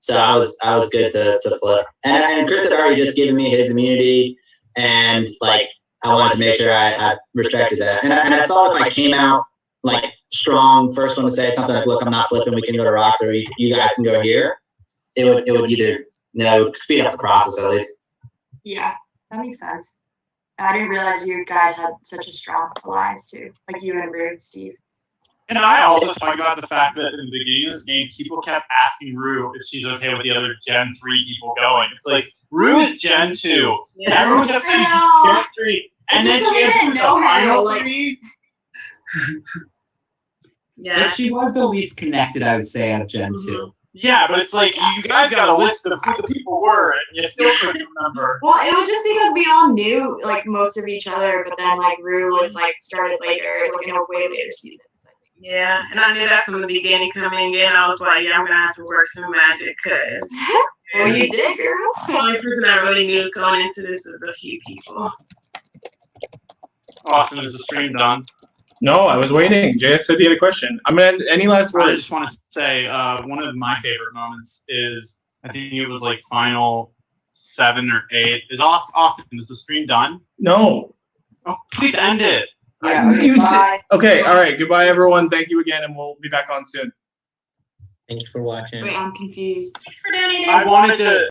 So I was good to flip. And Chris had already just given me his immunity, and like I wanted to make sure I respected that. And I thought if I came out like strong, first one to say something like, "Look, I'm not flipping. We can go to rocks, or you guys can go here," it would either it would speed up the process at least. Yeah, that makes sense. I didn't realize you guys had such a strong alliance too, like you and Rue, Steve. And I also talked about the fact that in the beginning of this game, people kept asking Rue if she's okay with the other Gen 3 people going. It's like, Rue is Gen 2. Yeah. Everyone kept saying she's Gen 3. And then she had the final like, 3. Yeah. But she was the least connected, I would say, out of Gen 2. Yeah, but it's like, you guys got a list of who the people were, and you still couldn't remember. Well, it was just because we all knew like most of each other, but then like Rue was like started later, like in a way later seasons. Yeah, and I knew that from the beginning coming in. I was like, yeah, I'm gonna have to work some magic, cause. Well, you did, girl. The only person I really knew going into this was a few people. Austin, is the stream done? No, I was waiting. JS said he had a question. I'm gonna end any last words. I just want to say one of my favorite moments is I think it was like final 7 or 8. Is Austin? Is the stream done? No. Oh, please end it. Yeah. Okay. All right. Goodbye, everyone. Thank you again, and we'll be back on soon. Thank you for watching. Wait, I'm confused. Thanks for donating. I wanted to.